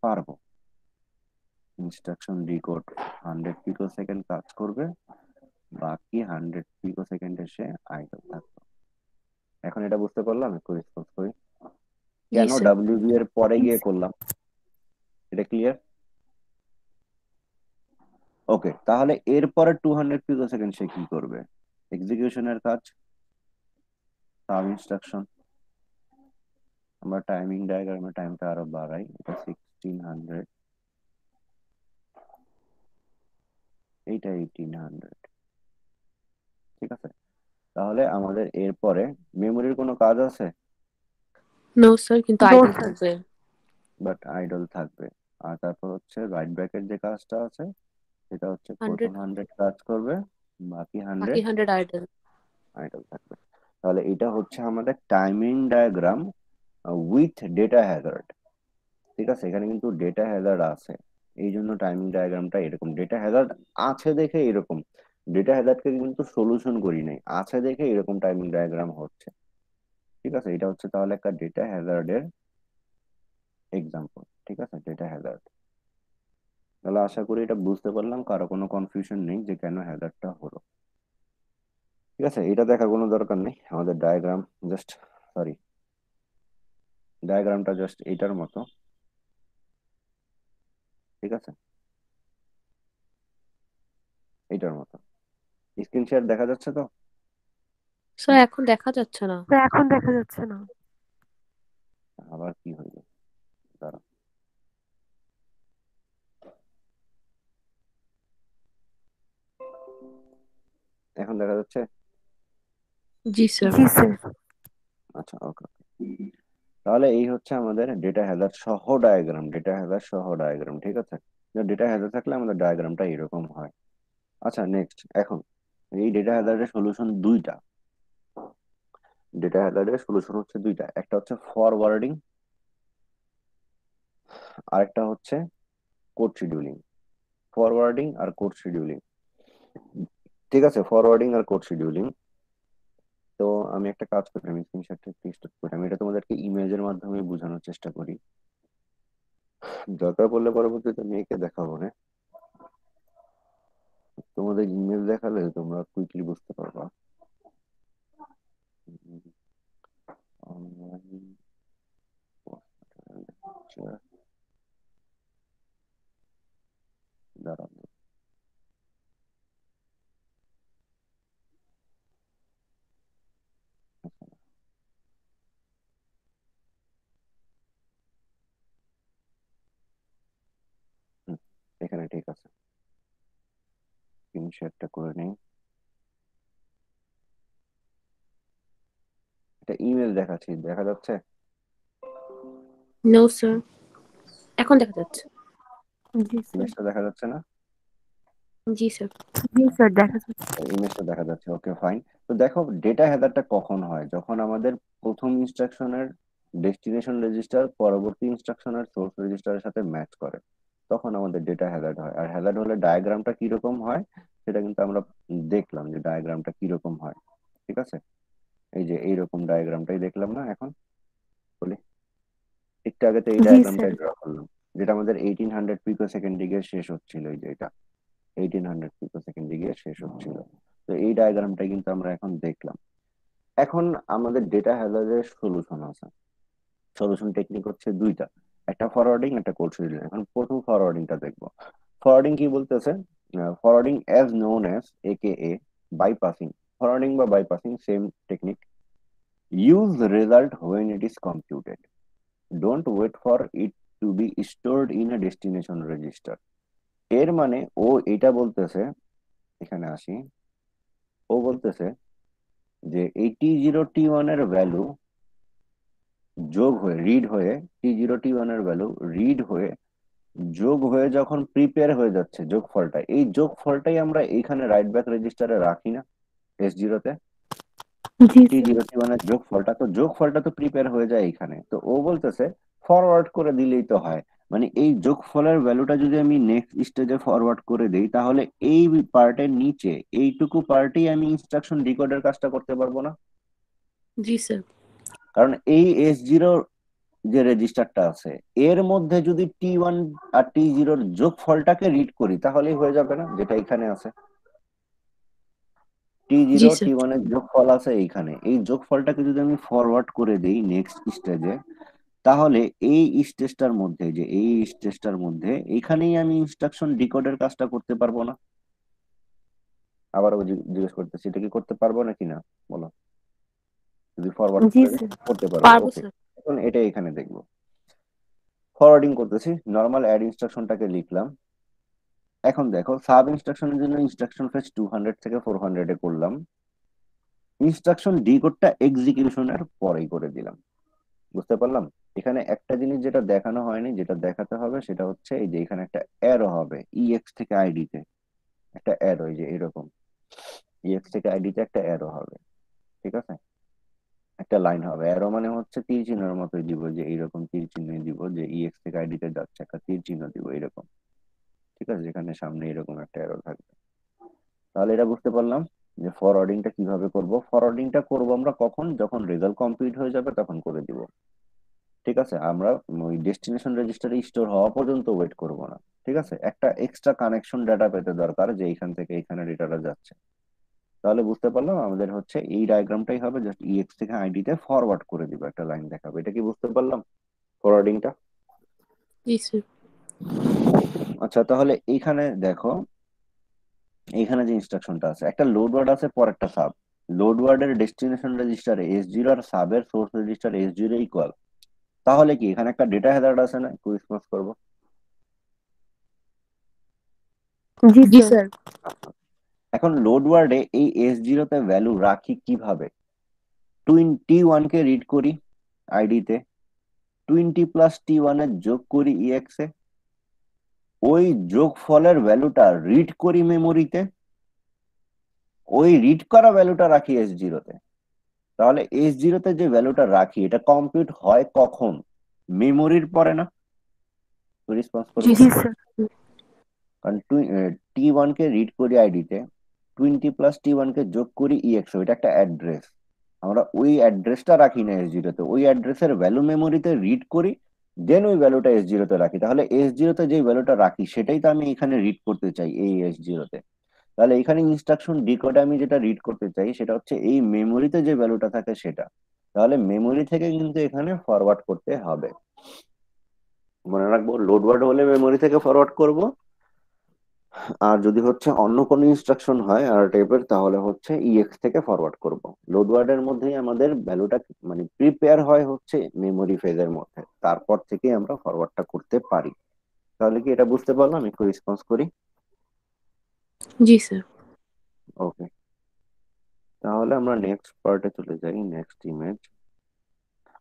পারবো। ইনস্ট্রাকশন ডিকোড 100 পিকো সেকেন্ড কাজ করবে, বাকি 100 পিকো সেকেন্ডে সে আইডল থাকবে। এখন এটা বুঝতে পারলাম, একটু রেসপন্স করি জি কেন স্যার। ডাব্লিউবি এর পরে গিয়ে করলাম। এটা ক্লিয়ার? ওকে, তাহলে এরপরে 200 পিকো সেকেন্ড সে কি করবে? এক্সিকিউশনের কাজ, সাব ইনস্ট্রাকশন। আমরা টাইমিং ডায়াগ্রামে টাইমটা আরো বাড়াই, এটা 1600, এইটা 1800। ঠিক আছে, তাহলে আমাদের এরপরে মেমোরির কোনো কাজ আছে? নো স্যার, কিন্তু নো আইডল স্যার। থাকবে। বাট আইডল থাকবে। আর তারপর হচ্ছে রাইট ব্যাকের যে কাজটা আছে সেটা হচ্ছে প্রথম 100, 100 কাজ করবে, বাকি বাকি 100 100 আইডল। আইডল থাকবে। তাহলে এটা হচ্ছে আমাদের timing diagram with data Hazard. ঠিক আছে, এখানে কিন্তু ডেটা হ্যাজার্ড আছে, এই জন্য টাইমিং ডায়াগ্রামটা এরকম। ডেটা হ্যাজার্ড আছে দেখে এরকম, ডেটা হ্যাজার্ডকে কিন্তু সলিউশন করি নাই, আছে দেখে এরকম টাইমিং ডায়াগ্রাম হচ্ছে। ঠিক আছে, এটা হচ্ছে তাহলে একটা ডেটা হ্যাজার্ডের এক্সাম্পল। ঠিক আছে, ডেটা হ্যাজার্ড। তাহলে আশা করি এটা বুঝতে পারলাম, কারো কোনো কনফিউশন নেই যে কেন হ্যাজার্ডটা হলো। ঠিক আছে, এটা দেখার কোনো দরকার নেই, আমাদের ডায়াগ্রাম জাস্ট, সরি, ডায়াগ্রামটা জাস্ট এটার মতো। ঠিক আছে, এটার মতো। স্ক্রিন শেয়ার দেখা যাচ্ছে তো? স্যার, এখন দেখা যাচ্ছে না। স্যার এখন দেখা যাচ্ছে না। আবার কি হইল, দাঁড়া। এখন দেখা যাচ্ছে? জি স্যার। জি স্যার। আচ্ছা, ওকে। তাহলে এই হচ্ছে আমাদের ডেটা হ্যাজার্ড সহ ডায়াগ্রাম, ডেটা হ্যাজার্ড সহ ডায়াগ্রাম। ঠিক আছে, ডেটা হ্যাজার্ড থাকলে আমাদের ডায়াগ্রামটা এরকম হয়। আচ্ছা, নেক্সট। এখন এই ডেটা হ্যাজার্ডের সলিউশন দুইটা। ডেটা হ্যাজার্ডের সলিউশন হচ্ছে দুইটা, একটা হচ্ছে ফরওয়ার্ডিং, আরেকটা হচ্ছে কোড শিডিউলিং। ফরওয়ার্ডিং আর কোড শিডিউলিং। ঠিক আছে, ফরওয়ার্ডিং আর কোড শিডিউলিং। তো আমি একটা কাজ করি, আমি স্ক্রিনশটটা স্টপ করি, আমি এটা তোমাদেরকে ইমেজের মাধ্যমে বোঝানোর চেষ্টা করি, দরকার পড়লে পরবর্তীতে আমি একে দেখাবো না। তোমাদের ইমেজ দেখালে তোমরা কুইকলি বুঝতে পারবা। অনলাইন ঠিক আছে, স্ক্রিন শেয়ারটা করে নেই। এটা ইমেল দেখাচ্ছি, দেখা যাচ্ছে? নো স্যার, এখন দেখা যাচ্ছে। জি স্যার। ইমেজটা দেখা যাচ্ছে না? জি স্যার। জি স্যার, দেখা যাচ্ছে। ইমেজটা দেখা যাচ্ছে, ওকে ফাইন। তো দেখো ডেটা হেদারটা কখন হয়, যখন আমাদের প্রথম ইনস্ট্রাকশনের ডেস্টিনেশন রেজিস্টার পরবর্তী ইনস্ট্রাকশনের সোর্স রেজিস্টারের সাথে ম্যাচ করে, তখন আমাদের ডেটা হ্যাজার্ড হয়। আর হ্যাজার্ড হলে ডায়াগ্রামটা কিরকম হয় সেটা কিন্তু আমরা দেখলাম যে ডায়াগ্রামটা কিরকম হয়। ঠিক আছে, এই যে এইরকম ডায়াগ্রামটাই দেখলাম না এখন, বলি একটু আগে তো এই জি স্যার। ডায়াগ্রামটাই ড্র করলাম, যেটা আমাদের 1800 পিকো সেকেন্ডে গিয়ে শেষ হচ্ছিল, এই যে এটা 1800 পিকো সেকেন্ডে গিয়ে শেষ হচ্ছিল। তো এই ডায়াগ্রামটা কিন্তু আমরা এখন দেখলাম। এখন আমাদের ডেটা হ্যাজার্ডের সলিউশন আছে। সলিউশন টেকনিক হচ্ছে দুইটা, একটা ফরওয়ার্ডিং, একটা কোড শিডিউলিং। এখন প্রথম ফরওয়ার্ডিংটা দেখবো। ফরওয়ার্ডিং কি বলতেছে? Forwarding as known as AKA bypassing. Forwarding বা bypassing same technique. Use result when it is computed, don't wait for it to be stored in a destination register। এর মানে ও এটা বলতেছে, এখানে আসি, ও বলতেছে যে এই T0 T1 এর ভ্যালু যোগ হয়ে রিড হয়ে, T0 T1 এর ভ্যালু রিড হয়ে যোগ হয়ে যখন প্রিপেয়ার হয়ে যাচ্ছে যোগফলটা, এই যোগফলটাই আমরা এইখানে রাইট ব্যাক রেজিস্টারে রাখি না S0-তে? জি স্যার। T0 T1 এর যোগফলটা, তো যোগফলটা তো প্রিপেয়ার হয়ে যায় এখানে। তো ও বলতেছে ফরওয়ার্ড করে দিলেই তো হয়। মানে এই যোগফলের ভ্যালুটা যদি আমি নেক্সট স্টেজে ফরওয়ার্ড করে দেই, তাহলে এই পার্টের নিচে এইটুকু পার্টেই আমি ইনস্ট্রাকশন ডিকোডের কাজটা করতে পারবো না? জি স্যার। কারণ এই S0 যে রেজিস্টারটা আছে এর মধ্যে যদি T1 আর T0 যোগফলটাকে রিড করি তাহলেই হয়ে যাবে না, যেটা এখানে আছে। জি T0 স্যার। T1 এর যোগফল আছে এইখানে, এই যোগফলটাকে যদি আমি ফরওয়ার্ড করে দেই নেক্সট স্টেজে, তাহলে এই স্টেজটার মধ্যে, যে এই স্টেজটার মধ্যে এইখানেই আমি ইনস্ট্রাকশন ডিকোডের কাজটা করতে পারবো না? আবারও জিজ্ঞেস করতেছি, এটা কি করতে পারবো নাকি না, বলো? যদি ফরওয়ার্ড জি করে দিই, স্যার। করতে পারবো, পারবো ওকে। স্যার। এখন এটা এখানে দেখবো, ফরওয়ার্ডিং করতেছি, নর্মাল অ্যাড ইনস্ট্রাকশনটাকে লিখলাম। এখন দেখো সাব ইনস্ট্রাকশনের জন্য ইনস্ট্রাকশন ফেজ 200 থেকে 400 করলাম, ইনস্ট্রাকশন ডিকোডটা এক্সিকিউশনের পরেই করে দিলাম। বুঝতে পারলাম? এখানে একটা জিনিস যেটা দেখানো হয়নি, যেটা দেখাতে হবে, সেটা হচ্ছে এই যে এখানে একটা অ্যারো হবে EX থেকে ID তে, একটা অ্যারো, এই যে এরকম EX থেকে ID তে একটা অ্যারো হবে। ঠিক আছে, একটা লাইন হবে, অ্যারো মানে হচ্ছে তীর চিহ্নের মতোই দিব, যে এইরকম তীর চিহ্ন দিব, যে EX থেকে ID তে যাচ্ছে একটা তীর চিহ্ন দিব এরকম। ঠিক আছে, যেখানে সামনে এরকম একটা অ্যারো থাকবে। তাহলে এটা বুঝতে পারলাম যে ফরওয়ার্ডিংটা কিভাবে করব। ফরওয়ার্ডিংটা করব আমরা কখন, যখন রেজাল্ট কমপ্লিট হয়ে যাবে তখন করে দিব। ঠিক আছে, আমরা ওই ডেস্টিনেশন রেজিস্টারে স্টোর হওয়া পর্যন্ত ওয়েট করব না। ঠিক আছে, একটা এক্সট্রা কানেকশন ডাটা পেতে দরকার, যে এখান থেকে এখানে ডেটাটা যাচ্ছে। তাহলে বুঝতে পারলাম আমাদের হচ্ছে এই ডায়াগ্রামটাই হবে, জাস্ট EX থেকে ID তে ফরওয়ার্ড করে দিব, একটা লাইন দেখাবো। এটা কি বুঝতে পারলাম ফরওয়ার্ডিংটা? জি স্যার। আচ্ছা, তাহলে এইখানে দেখো, এইখানে যে ইনস্ট্রাকশনটা আছে, একটা লোড ওয়ার্ড আছে, পর একটা সাব। লোড ওয়ার্ডের ডেস্টিনেশন রেজিস্টারে S0 আর সাবের সোর্স রেজিস্টার S0 ইকুয়াল। তাহলে কি এখানে একটা ডেটা হ্যাজার্ড আছে না, একটু রেসপন্স করবো। জি জি স্যার। স্যার। এখন লোড ওয়ার্ডে এই S0 তে ভ্যালু রাখি কিভাবে? 21 কে রিড করি ID তে, 20 প্লাস T1 এর যোগ করি EX এ, ওই যোগ ফলের ভ্যালুটা রিড করি মেমোরিতে, ওই রিড করা ভ্যালুটা রাখি S0 তে। তাহলে S0 তে যে ভ্যালুটা রাখি এটা কম্পিউট হয় কখন? মেমোরির পরে না? রেসপন্স জি করবো। জি স্যার। স্যার। কারণ T1 কে রিড করি ID তে, 20 প্লাস T1 কে যোগ করি EX, ওইটা একটা অ্যাড্রেস। আমরা ওই অ্যাড্রেসটা রাখি না S0 তে, ওই অ্যাড্রেসের ভ্যালু মেমোরিতে রিড করি, দেন ওই ভ্যালুটা S0 তে রাখি। তাহলে S0 তে যে ভ্যালুটা রাখি সেটাই তো আমি এখানে রিড করতে চাই এই S0 তে। তাহলে এখানে ইনস্ট্রাকশন ডিকোডে আমি যেটা রিড করতে চাই সেটা হচ্ছে এই মেমোরিতে যে ভ্যালুটা থাকে সেটা। তাহলে মেমোরি থেকে কিন্তু এখানে ফরওয়ার্ড করতে হবে। মনে রাখবো, লোড ওয়ার্ড হলে মেমোরি থেকে ফরওয়ার্ড করব, আর যদি হচ্ছে অন্য কোনো ইনস্ট্রাকশন হয় আর টাইপের, তাহলে হচ্ছে EX থেকে ফরওয়ার্ড করব। লোড ওয়ার্ডের মধ্যেই আমাদের ভ্যালুটা মানে প্রিপেয়ার হয় হচ্ছে মেমোরি ফেজের মধ্যে, তারপর থেকে আমরা ফরওয়ার্ডটা করতে পারি। তাহলে কি এটা বুঝতে পারলাম? একটু রেসপন্স করি। জি স্যার। ওকে, তাহলে আমরা নেক্সট পার্টে চলে যাই, নেক্সট ইমেজ।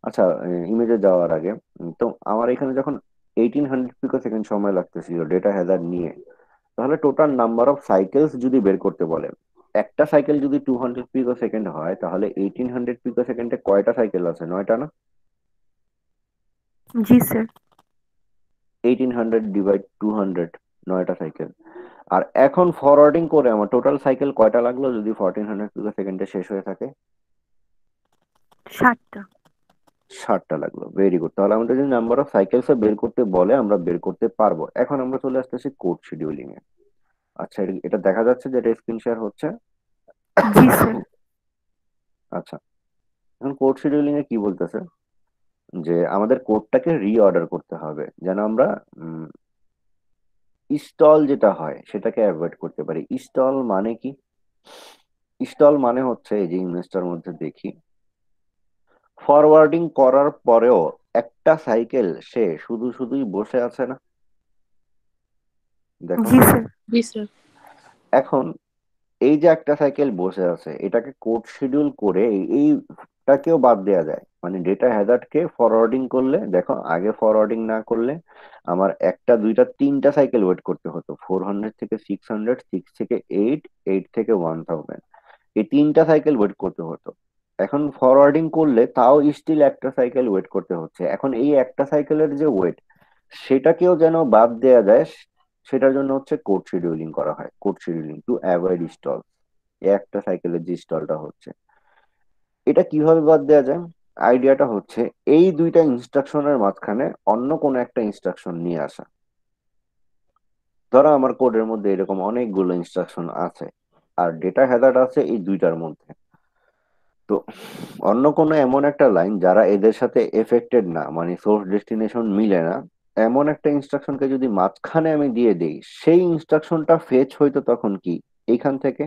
আচ্ছা, ইমেজে যাওয়ার আগে তো আমার এখানে যখন 1800 পিকো সেকেন্ড সময় লাগতেছিল ডেটা হেদার নিয়ে, তাহলে টোটাল নাম্বার অফ সাইকেলস যদি বের করতে বলে, একটা সাইকেল যদি 200 পিকো সেকেন্ড হয়, তাহলে 1800 পিকো সেকেন্ডে কয়টা সাইকেল আছে? 9টা না? জি স্যার। 1800 ডিভাইড 200, 9টা সাইকেল। আর এখন ফরওয়ার্ডিং করে আমার টোটাল সাইকেল কয়টা লাগলো যদি 1400 পিকো সেকেন্ডে শেষ হয়ে থাকে? 7টা। 60টা লাগলো। Very good. তাহলে আমাদের যদি নাম্বার অফ সাইকেলস বের করতে বলে আমরা বের করতে পারবো। এখন আমরা চলে আসতেছি কোড শিডিউলিং এ। আচ্ছা, এটা দেখা যাচ্ছে যে এটা স্ক্রিন শেয়ার হচ্ছে। জি স্যার। আচ্ছা, এখন কোড শিডিউলিং এ কি বলতেছে যে আমাদের কোডটাকে রিঅর্ডার করতে হবে যেন আমরা স্টল যেটা হয় সেটাকে অ্যাভয়েড করতে পারি। স্টল মানে কি? স্টল মানে হচ্ছে, এই যে ইমেজটার মধ্যে দেখি, ফরওয়ার্ডিং করার পরেও একটা সাইকেল সে শুধু শুধুই বসে আছে না? দেখো, জি স্যার। জি স্যার। এখন এই যে একটা সাইকেল বসে আছে, এটাকে কোড শিডিউল করে এইটাকেও বাদ দেওয়া যায়। মানে ডেটা হ্যাজার্ডকে ফরওয়ার্ডিং করলে, দেখো আগে ফরওয়ার্ডিং না করলে আমার একটা দুইটা তিনটা সাইকেল ওয়েট করতে হতো, 400 থেকে 600, 6 থেকে 8, 8 থেকে 1000, এই তিনটা সাইকেল ওয়েট করতে হতো। এখন ফরওয়ার্ডিং করলে তাও স্টিল একটা সাইকেল ওয়েট করতে হচ্ছে। এখন এই একটা সাইকেলের যে ওয়েট, সেটাকেও যেন বাদ দেয়া যায়, সেটার জন্য হচ্ছে কোড শিডিউলিং করা হয়। Code scheduling to avoid stall, একটা সাইকেলের যে স্টলটা হচ্ছে, এটা কিভাবে বাদ দেওয়া যায়? আইডিয়াটা হচ্ছে এই দুইটা ইনস্ট্রাকশনের মাঝখানে অন্য কোনো একটা ইনস্ট্রাকশন নিয়ে আসা। ধরো আমার কোডের মধ্যে এরকম অনেকগুলো ইনস্ট্রাকশন আছে, আর ডেটা হ্যাজার্ড আছে এই দুইটার মধ্যে। তো অন্য কোনো এমন একটা লাইন যারা এদের সাথে এফেক্টেড না, মানে সোর্স ডেস্টিনেশন মিলে না, এমন একটা ইনস্ট্রাকশনকে যদি মাঝখানে আমি দিয়ে দেই, সেই ইনস্ট্রাকশনটা ফেচ হইতো তখন কি এইখান থেকে,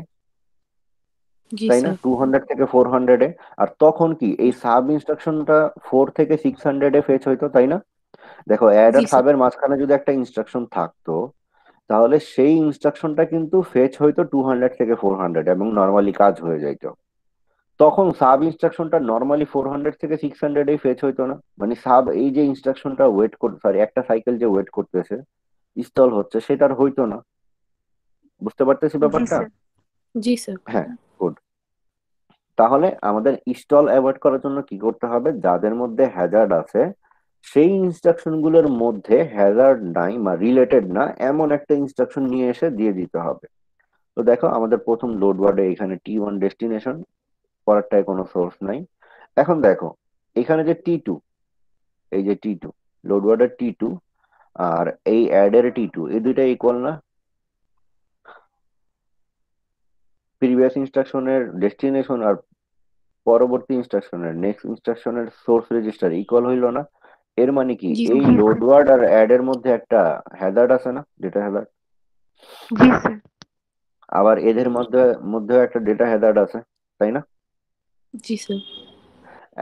জি তাই না, স্যার। 200 থেকে 400-এ। আর তখন কি এই সাব ইনস্ট্রাকশনটা 4 থেকে 600-এ ফেচ হইতো, তাই না? দেখো, অ্যাড জি আর স্যার। সাবের মাঝখানে যদি একটা ইনস্ট্রাকশন থাকতো, তাহলে সেই ইনস্ট্রাকশনটা কিন্তু ফেচ হইতো 200 থেকে 400 এবং নর্মালি কাজ হয়ে যাইতো। তখন সাব ইনস্ট্রাকশনটা নর্মালি 400 থেকে 600-এই ফেচ হইতো না। মানে সাব এই যে ইনস্ট্রাকশনটা ওয়েট করতে, সরি, একটা সাইকেল যে ওয়েট করতেছে, ইনস্টল হচ্ছে, সেটার হইতো না। বুঝতে পারতেছি জি ব্যাপারটা? স্যার। জি স্যার। হ্যাঁ, গুড। তাহলে আমাদের স্টল অ্যাভয়েড করার জন্য কি করতে হবে? যাদের মধ্যে হ্যাজার্ড আছে সেই ইনস্ট্রাকশন গুলোর মধ্যে হ্যাজার্ড নাই বা রিলেটেড না এমন একটা ইনস্ট্রাকশন নিয়ে এসে দিয়ে দিতে হবে। তো দেখো, আমাদের প্রথম লোড ওয়ার্ডে এখানে T1 ডেস্টিনেশন, পরেরটায় কোনো সোর্স নাই। এখন দেখো, এখানে যে T2, এই যে T2, লোড ওয়ার্ডের T2 আর এই অ্যাড এর T2, এই দুইটা ইকুয়াল না? প্রিভিয়াস ইনস্ট্রাকশনের ডেস্টিনেশন আর পরবর্তী ইনস্ট্রাকশনের নেক্সট ইনস্ট্রাকশনের সোর্স রেজিস্টার ইকুয়াল হইল না? এর মানে কি জি এই স্যার। জি লোড স্যার। ওয়ার্ড আর অ্যাড এর মধ্যে একটা হ্যাজার্ড আছে না, ডেটা হ্যাজার্ড? জি স্যার। আবার এদের মধ্যে মধ্যেও একটা ডেটা হ্যাজার্ড আছে, তাই না? জি স্যার।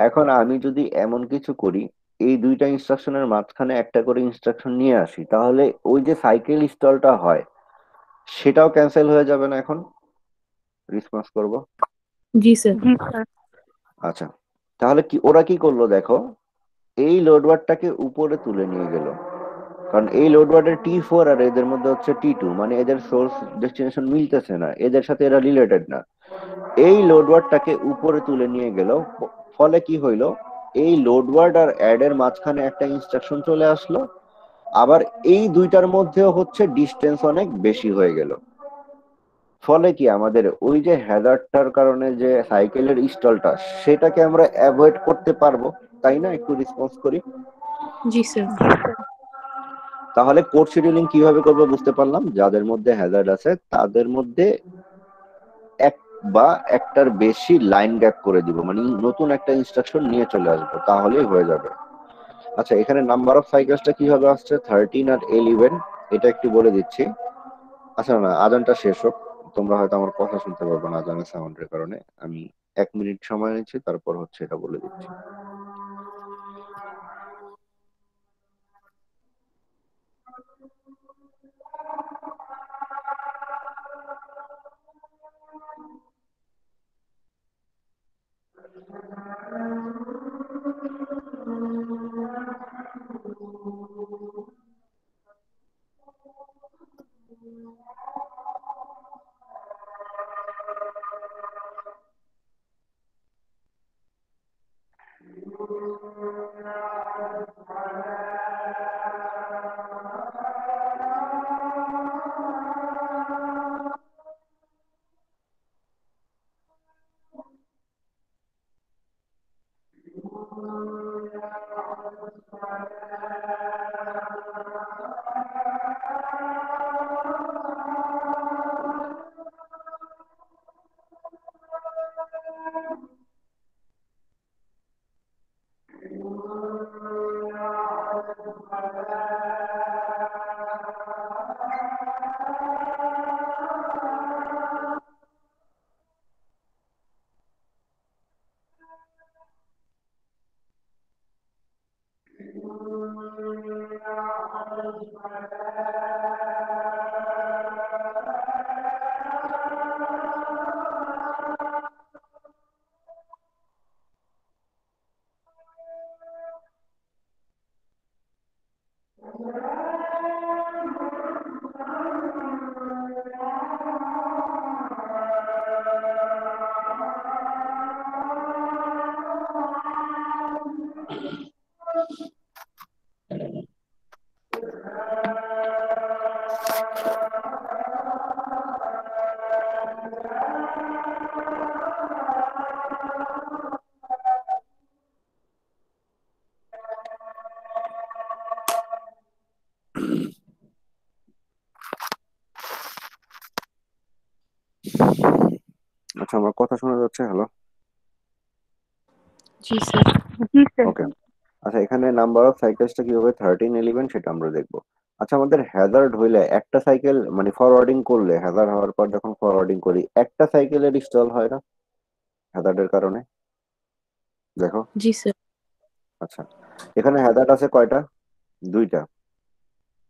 এখন আমি যদি এমন কিছু করি, এই দুইটা ইনস্ট্রাকশনের মাঝখানে একটা করে ইনস্ট্রাকশন নিয়ে আসি, তাহলে ওই যে সাইকেল ইনস্টলটা হয় সেটাও ক্যান্সেল হয়ে যাবে না? এখন রেসপন্স করব। জি স্যার। জি স্যার। আচ্ছা, তাহলে কি ওরা কি করলো দেখো, এই লোড ওয়ার্ডটাকে উপরে তুলে নিয়ে গেল। কারণ এই লোড ওয়ার্ডের T4 আর এদের মধ্যে হচ্ছে T2, মানে এদের সোর্স ডেস্টিনেশন মিলতেছে না, এদের সাথে এরা রিলেটেড না। এই লোড ওয়ার্ডটাকে উপরে তুলে নিয়ে গেল। ফলে কি হইলো, এই লোড ওয়ার্ড আর অ্যাড এর মাঝখানে একটা ইনস্ট্রাকশন চলে আসলো। আবার এই দুইটার মধ্যেও হচ্ছে ডিস্টেন্স অনেক বেশি হয়ে গেল। ফলে কি আমাদের ওই যে হ্যাজার্ডটার কারণে যে সাইকেলের স্টলটা, সেটাকে আমরা অ্যাভয়েড করতে পারবো, তাই না? একটু রেসপন্স করি। জি স্যার। জি স্যার। তাহলে কোড শিডিউলিং কিভাবে করবো বুঝতে পারলাম। যাদের মধ্যে হ্যাজার্ড আছে তাদের মধ্যে এক বা একটার বেশি লাইন গ্যাপ করে দিব, মানে নতুন একটা ইনস্ট্রাকশন নিয়ে চলে আসবো, তাহলেই হয়ে যাবে। আচ্ছা, এখানে নাম্বার অফ সাইকেলসটা কিভাবে আসছে, 13 আর 11, এটা একটু বলে দিচ্ছি। আচ্ছা না, আজানটা শেষ হোক, তোমরা হয়তো আমার কথা শুনতে পারবে না আজানের সাউন্ডের কারণে। আমি 1 মিনিট সময় নিচ্ছি, তারপর হচ্ছে এটা বলে দিচ্ছি। আচ্ছা, আমার কথা শোনা যাচ্ছে? হ্যালো? जी सर। জি স্যার। ওকে। আচ্ছা, এখানে নাম্বার অফ সাইকেলসটা কিভাবে 13 সেটা আমরা দেখবো। আচ্ছা, আমাদের হ্যাজার্ড হইলে একটা সাইকেল মানে ফরওয়ার্ডিং করলে, হ্যাজার্ড হওয়ার পর যখন ফরওয়ার্ডিং করি একটা সাইকেলের স্টল হয় না হ্যাজার্ডের কারণে? দেখো। जी सर। আচ্ছা, এখানে হ্যাজার্ড আছে কয়টা? দুইটা।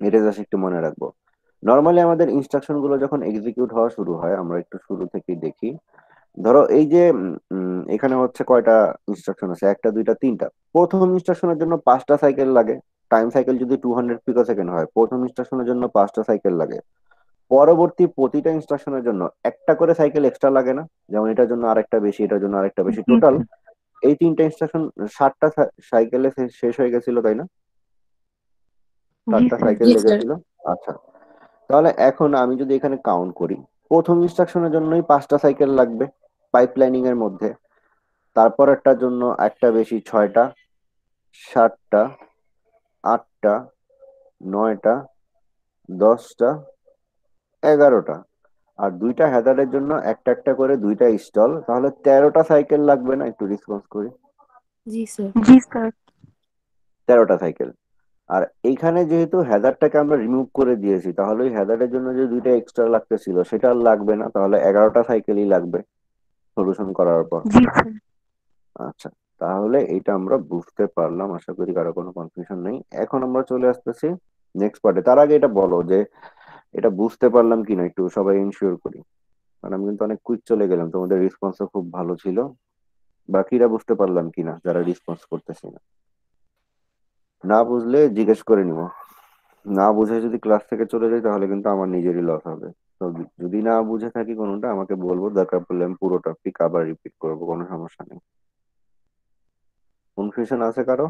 এটা জাস্ট একটু মনে রাখবো। নর্মালি আমাদের ইনস্ট্রাকশন গুলো যখন এক্সিকিউট হওয়া শুরু হয়, আমরা একটু শুরু থেকেই দেখি। ধরো এই যে এখানে হচ্ছে কয়টা ইনস্ট্রাকশন আছে? একটা, দুইটা, তিনটা। প্রথম ইনস্ট্রাকশনের জন্য 5টা সাইকেল লাগে। টাইম সাইকেল যদি 200 পিকো সেকেন্ড হয়, প্রথম ইনস্ট্রাকশনের জন্য 5টা সাইকেল লাগে। পরবর্তী প্রতিটা ইনস্ট্রাকশনের জন্য একটা করে সাইকেল এক্সট্রা লাগে না? যেমন এটার জন্য আরেকটা বেশি, এটার জন্য আরেকটা বেশি, জি টোটাল স্যার। এই তিনটা ইনস্ট্রাকশন 60টা সাইকেলে শেষ হয়ে গেছিল, তাই না? জি 60টা স্যার। সাইকেল जी सर। লেগেছিল। আচ্ছা, তাহলে এখন আমি যদি এখানে কাউন্ট করি, প্রথম ইনস্ট্রাকশনের জন্যই 5টা সাইকেল লাগবে পাইপলাইনিং এর মধ্যে। তারপরেরটার জন্য একটা বেশি, 6টা, 7টা, 8টা, 9টা, 10টা, 11টা। আর দুইটা হ্যাজার্ডের জন্য একটা একটা করে দুইটা স্টল, তাহলে 13টা সাইকেল লাগবে না? একটু রেসপন্স করি। जी सर। জি স্যার। 13টা সাইকেল। আর এইখানে যেহেতু হ্যাজার্ডটাকে আমরা রিমুভ করে দিয়েছি, তাহলে ওই হ্যাজার্ডের জন্য যে দুইটা এক্সট্রা লাগতেছিল সেটা আর লাগবে না, তাহলে 11টা সাইকেলই লাগবে সলিউশন করার পর। জি স্যার। আচ্ছা, তাহলে এটা আমরা বুঝতে পারলাম, আশা করি কারো কোনো কনফিউশন নেই। এখন আমরা চলে আসতেছি নেক্সট পার্টে। তার আগে এটা বলো যে এটা বুঝতে পারলাম কিনা, একটু সবাই ইনশিওর করি। কারণ আমি কিন্তু অনেক কুইক চলে গেলাম, তোমাদের রেসপন্সও খুব ভালো ছিল। বাকিরা বুঝতে পারলাম কিনা যারা রেসপন্স করতেছি না? না বুঝলে জিজ্ঞেস করে নিব। না বুঝে যদি ক্লাস থেকে চলে যাই তাহলে কিন্তু আমার নিজেরই লস হবে। তো যদি না বুঝে থাকি কোনোটা, আমাকে বলবো, দরকার পড়লে আমি পুরো টপিক আবার রিপিট করবো, কোনো সমস্যা নেই। কনফিউশন আছে কারো?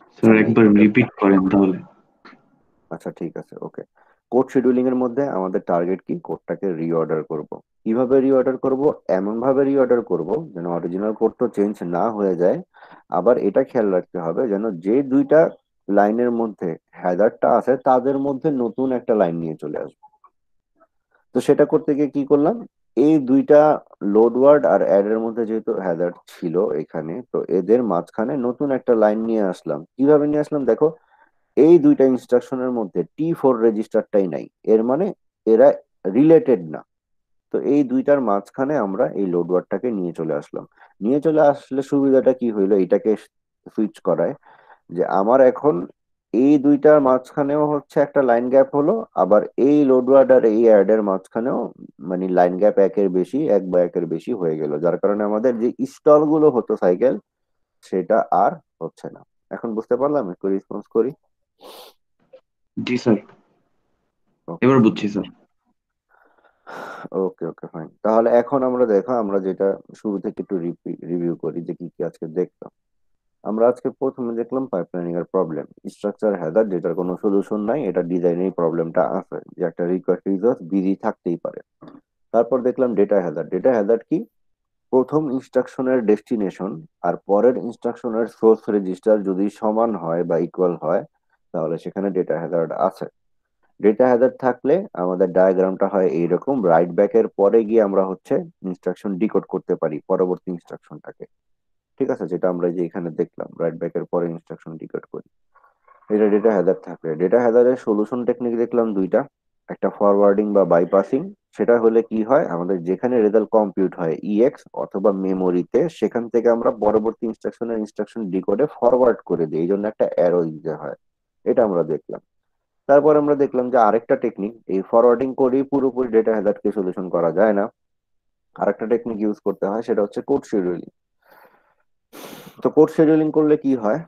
আচ্ছা, স্যার নেই। একবার রিপিট করেন তাহলে। আচ্ছা, ঠিক আছে, ওকে। কোড শিডিউলিং এর মধ্যে আমাদের টার্গেট কি? কোডটাকে রিঅর্ডার করব। কিভাবে রিঅর্ডার করব? এমন ভাবে রিঅর্ডার করব যেন অরিজিনাল কোড তো চেঞ্জ না হয়ে যায়। আবার এটা খেয়াল রাখতে হবে যেন যে দুইটা লাইনের মধ্যে হ্যাজারটা আছে তাদের মধ্যে নতুন একটা লাইন নিয়ে চলে আসবে। তো সেটা করতে গিয়ে কি করলাম, এই দুইটা লোড ওয়ার্ড আর অ্যাড এর মধ্যে যেহেতু হ্যাজার্ড ছিল এখানে, তো এদের মাঝখানে নতুন একটা লাইন নিয়ে আসলাম। কিভাবে নিয়ে আসলাম দেখো। এই দুইটা ইনস্ট্রাকশনের মধ্যে T4 রেজিস্টারটাই নাই, এর মানে এরা রিলেটেড না। তো এই দুইটার মাঝখানে আমরা এই লোড ওয়ার্ডটাকে নিয়ে চলে আসলাম। নিয়ে চলে আসলে সুবিধাটা কি হইলো, এটাকে সুইচ করায় যে আমার এখন এই দুইটার মাঝখানেও হচ্ছে একটা লাইন গ্যাপ হলো, আবার এই লোড ওয়ার্ড আর এই অ্যাড এর মাঝখানেও মানে লাইন গ্যাপ একের বেশি, এক বা একের বেশি হয়ে গেল, যার কারণে আমাদের যে স্টল গুলো হতো সাইকেল সেটা আর হচ্ছে না। এখন বুঝতে পারলাম? একটু রেসপন্স করি। জি স্যার, ওকে, এবার বুঝছি স্যার। ওকে, ওকে, ফাইন। তাহলে এখন আমরা দেখো, আমরা যেটা শুরু থেকে একটু রিভিউ করি যে কি কি আজকে দেখলাম। আমরা আজকে প্রথমে দেখলাম পাইপলাইনিং এর প্রবলেম, স্ট্রাকচার হ্যাজার্ড যেটার কোনো সলিউশন নাই, এটা ডিজাইনের প্রবলেমটা আছে যে একটা রিকোয়েস্ট রিসোর্স বিজি থাকতেই পারে। তারপর দেখলাম ডেটা হ্যাজার্ড। ডেটা হ্যাজার্ড কি? প্রথম ইনস্ট্রাকশনের ডেস্টিনেশন আর পরের ইনস্ট্রাকশনের সোর্স রেজিস্টার যদি সমান হয় বা ইকুয়াল হয়, তাহলে সেখানে ডেটা হ্যাজার্ড আছে। ডেটা হ্যাজার্ড থাকলে আমাদের ডায়াগ্রামটা হয় এইরকম, রাইট ব্যাকের পরে গিয়ে আমরা হচ্ছে ইনস্ট্রাকশন ডিকোড করতে পারি পরবর্তী ইনস্ট্রাকশনটাকে। ঠিক আছে, যেটা আমরা যে এখানে দেখলাম রাইট ব্যাকের পরে ইনস্ট্রাকশন ডিকোড করি। এটা ডেটা হ্যাজার্ড থাকলে। ডেটা হ্যাজার্ডের সলিউশন টেকনিক দেখলাম দুইটা, একটা ফরওয়ার্ডিং বা বাইপাসিং। সেটা হলে কি হয়, আমাদের যেখানে রেজাল্ট কম্পিউট হয় ইএক্স অথবা মেমোরিতে, সেখান থেকে আমরা পরবর্তী ইনস্ট্রাকশন ডিকোডে ফরওয়ার্ড করে দিই, এই জন্য একটা অ্যারো দিতে হয়। এটা আমরা দেখলাম। তারপর আমরা দেখলাম যে আরেকটা টেকনিক, এই ফরওয়ার্ডিং করেই পুরোপুরি ডেটা হ্যাজার্ডকে সলিউশন করা যায় না, আরেকটা টেকনিক ইউজ করতে হয়, সেটা হচ্ছে কোড শিডিউলিং। তো কোড শিডিউলিং করলে কি হয়,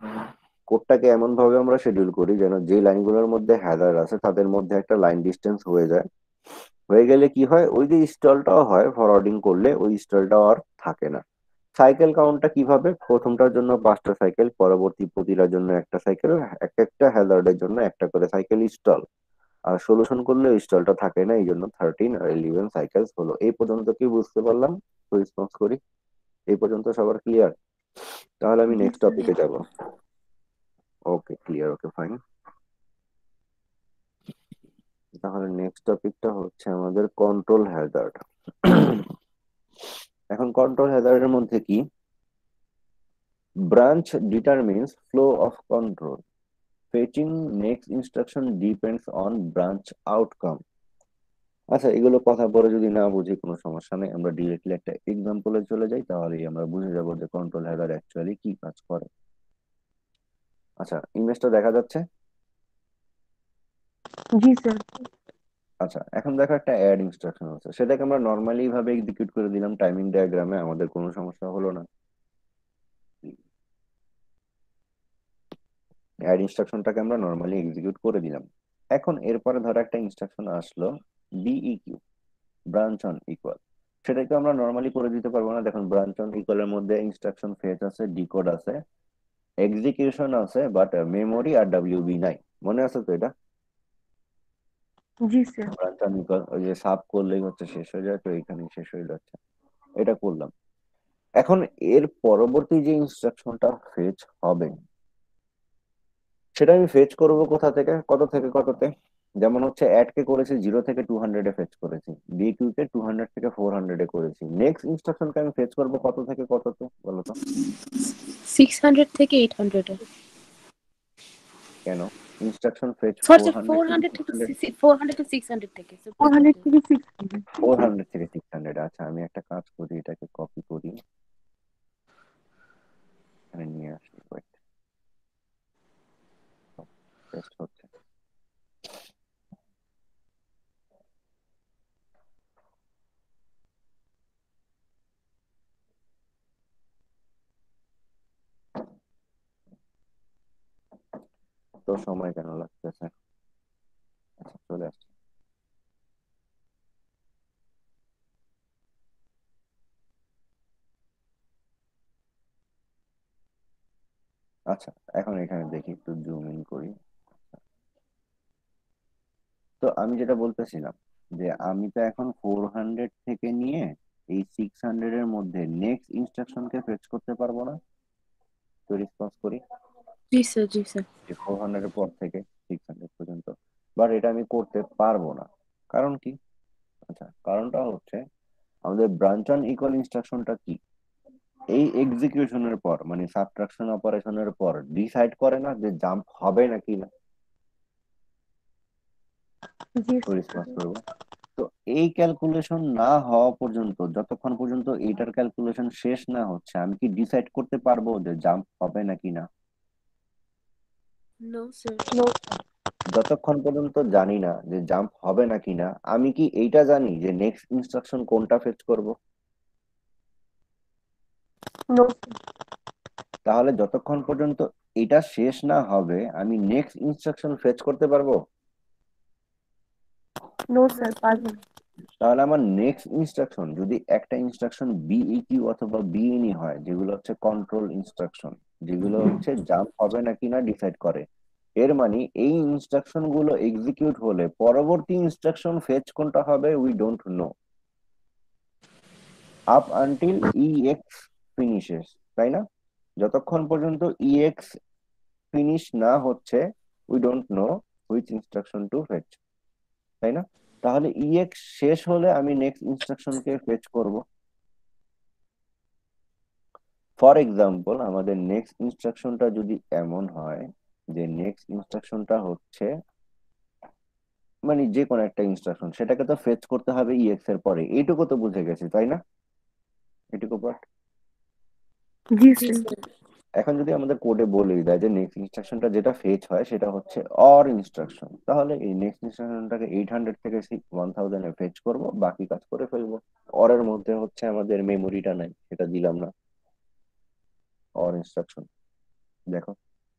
কোডটাকে এমন ভাবে আমরা শিডিউল করি যেন যে লাইনগুলোর মধ্যে হ্যাজার্ড আছে তাদের মধ্যে একটা লাইন ডিস্টেন্স হয়ে যায়। হয়ে গেলে কি হয়, ওই যে স্টলটাও হয় ফরওয়ার্ডিং করলে, ওই স্টলটাও আর থাকে না। সাইকেল কাউন্টটা কিভাবে, প্রথমটার জন্য 5টা সাইকেল, পরবর্তী প্রতিটার জন্য একটা সাইকেল, এক একটা হ্যাজার্ডের জন্য একটা করে সাইকেল স্টল। আর সলিউশন করলে ওই স্টলটা থাকে না, এই জন্য 13 আর 11 সাইকেলস হলো। এই পর্যন্ত কি বুঝতে পারলাম? তো রেসপন্স করি। এই পর্যন্ত সবার ক্লিয়ার? তাহলে আমি নেক্সট টপিকে যাব। Okay, clear, okay fine. তাহলে নেক্সট টপিকটা হচ্ছে আমাদের কন্ট্রোল হ্যাজার্ড। এখন কন্ট্রোল হ্যাজার্ডের মধ্যে কি, branch determines flow of control, fetching next instruction depends on branch outcome. আচ্ছা, এগুলো কথা পরে যদি না বুঝি কোনো সমস্যা নেই, আমরা ডিরেক্টলি একটা এক্সাম্পলে চলে যাই, তাহলেই আমরা বুঝে যাবো যে কন্ট্রোল হ্যাজার্ড অ্যাকচুয়ালি কি কাজ করে। আচ্ছা, ইমেজটা দেখা যাচ্ছে? জি স্যার। আচ্ছা, এখন দেখো একটা অ্যাড ইনস্ট্রাকশন আছে, সেটাকে আমরা নর্মালি ভাবে এক্সিকিউট করে দিলাম টাইমিং ডায়াগ্রামে, আমাদের কোনো সমস্যা হলো না। অ্যাড ইনস্ট্রাকশনটাকে আমরা নর্মালি এক্সিকিউট করে দিলাম। এখন এরপরে ধরো একটা ইনস্ট্রাকশন আসলো বিইকিউ, ব্রাঞ্চ অন ইকুয়াল। সেটাকে আমরা নর্মালি করে দিতে পারবো না। দেখুন, ব্রাঞ্চ অন ইকুয়ালের মধ্যে ইনস্ট্রাকশন ফেচ আছে, ডিকোড আছে, এক্সিকিউশন আছে, বাট মেমোরি আর ডাব্লিউবি নাই। মনে আছে তো এটা? জি স্যার। ব্রাঞ্চ অন ইকুয়াল ওই যে সাব করলেই হচ্ছে শেষ হয়ে যায়, তো এখানে শেষ হয়ে যাচ্ছে। এটা করলাম। এখন এর পরবর্তী যে ইনস্ট্রাকশনটা ফেচ হবে, সেটা আমি ফেচ করব কোথা থেকে, কত থেকে কততে? যেমন হচ্ছে অ্যাড কে করেছি 0 থেকে 200 এ ফেচ করেছি, বিকিউ কে 200 থেকে 400 এ করেছি। নেক্সট ইনস্ট্রাকশনকে আমি ফেচ করব কত থেকে কততে, বলো তো? 600 থেকে 800 এ। কেন? ইনস্ট্রাকশন ফেচ সরি স্যার, 400 থেকে 600। 400 থেকে 600 থেকে স্যার, ভুল 400 বলছি। থেকে 600। 400 থেকে 600। আচ্ছা, আমি একটা কাজ করি, এটাকে কপি করি, এখানে নিয়ে আসি, ওয়েট, পেস্ট হচ্ছে। তো সময় কেন লাগতেছে? আচ্ছা, চলে আসছে। আচ্ছা, এখন এখানে দেখি, একটু জুম ইন করি। তো আমি যেটা বলতেছিলাম, যে আমি তো এখন 400 থেকে নিয়ে এই 600 এর মধ্যে নেক্সট ইনস্ট্রাকশনকে ফেচ করতে পারবো না। তো রেসপন্স করি, জি স্যার, জি স্যার। যে 400 এর পর থেকে 600 পর্যন্ত। বাট এটা আমি করতে পারবো না। কারণ কি? আচ্ছা, কারণটা হচ্ছে আমাদের ব্রাঞ্চ অন ইকুয়াল ইনস্ট্রাকশনটা কি, এই এক্সিকিউশনের পর মানে সাবট্রাকশন অপারেশনের পর ডিসাইড করে না যে জাম্প হবে নাকি না। জি রেসপন্স করবো। তো এই ক্যালকুলেশন না হওয়া পর্যন্ত, যতক্ষণ পর্যন্ত এইটার ক্যালকুলেশন শেষ না হচ্ছে, আমি কি ডিসাইড করতে পারবো যে জাম্প হবে নাকি না? No sir. নো যতক্ষণ পর্যন্ত জানি না যে জাম্প হবে নাকি না, আমি কি এইটা জানি যে নেক্সট ইনস্ট্রাকশন কোনটা ফেচ করব? নো তাহলে যতক্ষণ পর্যন্ত এটা শেষ না হবে, আমি নেক্সট ইনস্ট্রাকশন ফেচ করতে পারবো? নো স্যার, পারবেন। তাহলে আমার নেক্সট ইনস্ট্রাকশন যদি একটা ইনস্ট্রাকশন বিইকিউ অথবা বিইনি হয়, যেগুলো হচ্ছে কন্ট্রোল ইনস্ট্রাকশন, যেগুলো হচ্ছে জাম্প হবে নাকি না ডিসাইড করে, এর মানে এই ইনস্ট্রাকশন গুলো এক্সিকিউট হলে পরবর্তী ইনস্ট্রাকশন ফেচ কোনটা হবে we don't know, up until EX finishes, তাই না? যতক্ষণ পর্যন্ত ইএক্স ফিনিশ না হচ্ছে we don't know which instruction to face. তাই না? তাহলে ইএক্স শেষ হলে আমি নেক্সট ইনস্ট্রাকশনকে ফেচ করব। ফর এক্সাম্পল, আমাদের নেক্সট ইনস্ট্রাকশনটা যদি এমন হয় যে নেক্সট ইনস্ট্রাকশনটা হচ্ছে মানে যে কোনো একটা ইনস্ট্রাকশন, সেটাকে তো ফেচ করতে হবে ইএক্স এর পরে, এইটুকু তো বুঝে গেছি তাই না? এটুকু পার্ট। জি জি স্যার। স্যার। এখন যদি আমাদের কোডে বলে দেয় যে নেক্সট ইনস্ট্রাকশনটা যেটা ফেচ হয় সেটা হচ্ছে অর ইনস্ট্রাকশন, তাহলে এই নেক্সট ইনস্ট্রাকশনটাকে 800 থেকে 1000 এ ফেচ করব, বাকি কাজ করে ফেলবো। অর এর মধ্যে হচ্ছে আমাদের মেমোরিটা নাই, সেটা দিলাম না। অর ইনস্ট্রাকশন, দেখো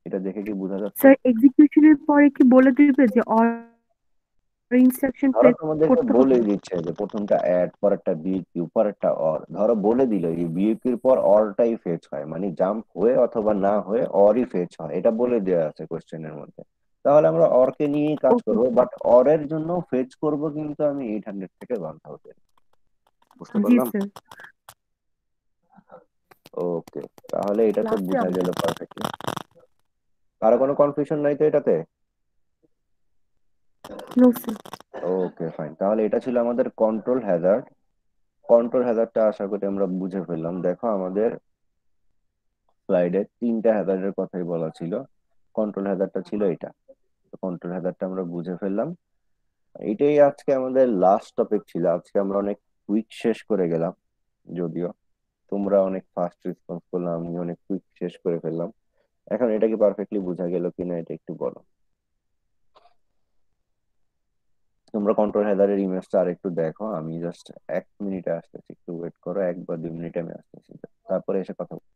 এটা দেখে কি বোঝা যাচ্ছে? স্যার এক্সিকিউশনের পরে কি বলে দিবে যে অর ইনস্ট্রাকশন ধরো ফেচ তোমাদেরকে করতে বলে হবে? দিচ্ছে যে প্রথমটা অ্যাড, পরেরটা বিইকিউ, পরেরটা অর, ধরো বলে দিল এই বিইকিউর পর অরটাই ফেচ হয়, মানে জাম্প হয়ে অথবা না হয়ে অরই ফেচ হয়, এটা বলে দেওয়া আছে কোশ্চেনের মধ্যে। তাহলে আমরা অরকে নিয়েই কাজ ওকে। করবো, বাট অর এর জন্য ফেচ করব কিন্তু আমি 800 থেকে 1000। বুঝতে জি পারলাম? স্যার। ওকে, তাহলে এটা তো লাস্টে বোঝা গেল পারফেক্টলি। কারো কোনো কনফিউশন নাই তো এটাতে? No sir. ওকে ফাইন, তাহলে এটা ছিল আমাদের কন্ট্রোল হ্যাজার্ড। কন্ট্রোল হ্যাজার্ডটা আশা করি আমরা বুঝে ফেললাম। দেখো আমাদের স্লাইডে তিনটা হ্যাজার্ডের কথাই বলা ছিল, কন্ট্রোল হ্যাজার্ডটা ছিল এটা। তো কন্ট্রোল হ্যাজার্ডটা আমরা বুঝে ফেললাম। এটাই আজকে আমাদের লাস্ট টপিক ছিল। আজকে আমরা অনেক কুইক শেষ করে গেলাম, যদিও তোমরা অনেক ফাস্ট রেসপন্স করলাম, আমি অনেক কুইক শেষ করে ফেললাম। এখন এটা কি পারফেক্টলি বোঝা গেল কিনা এটা একটু বলো। তোমরা কন্ট্রোল হেডারের ইমেজটা আর একটু দেখো, আমি জাস্ট 1 মিনিটে আসতেছি, একটু ওয়েট করো, 1 বা 2 মিনিটে আমি আসতেছি, তারপরে এসে কথা বলবো।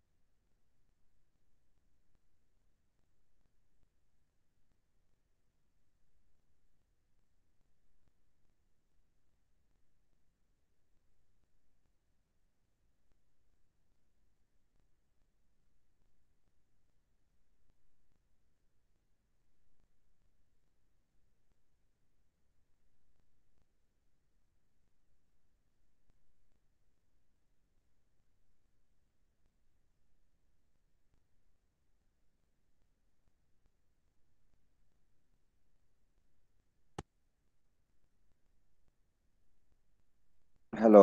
হ্যালো,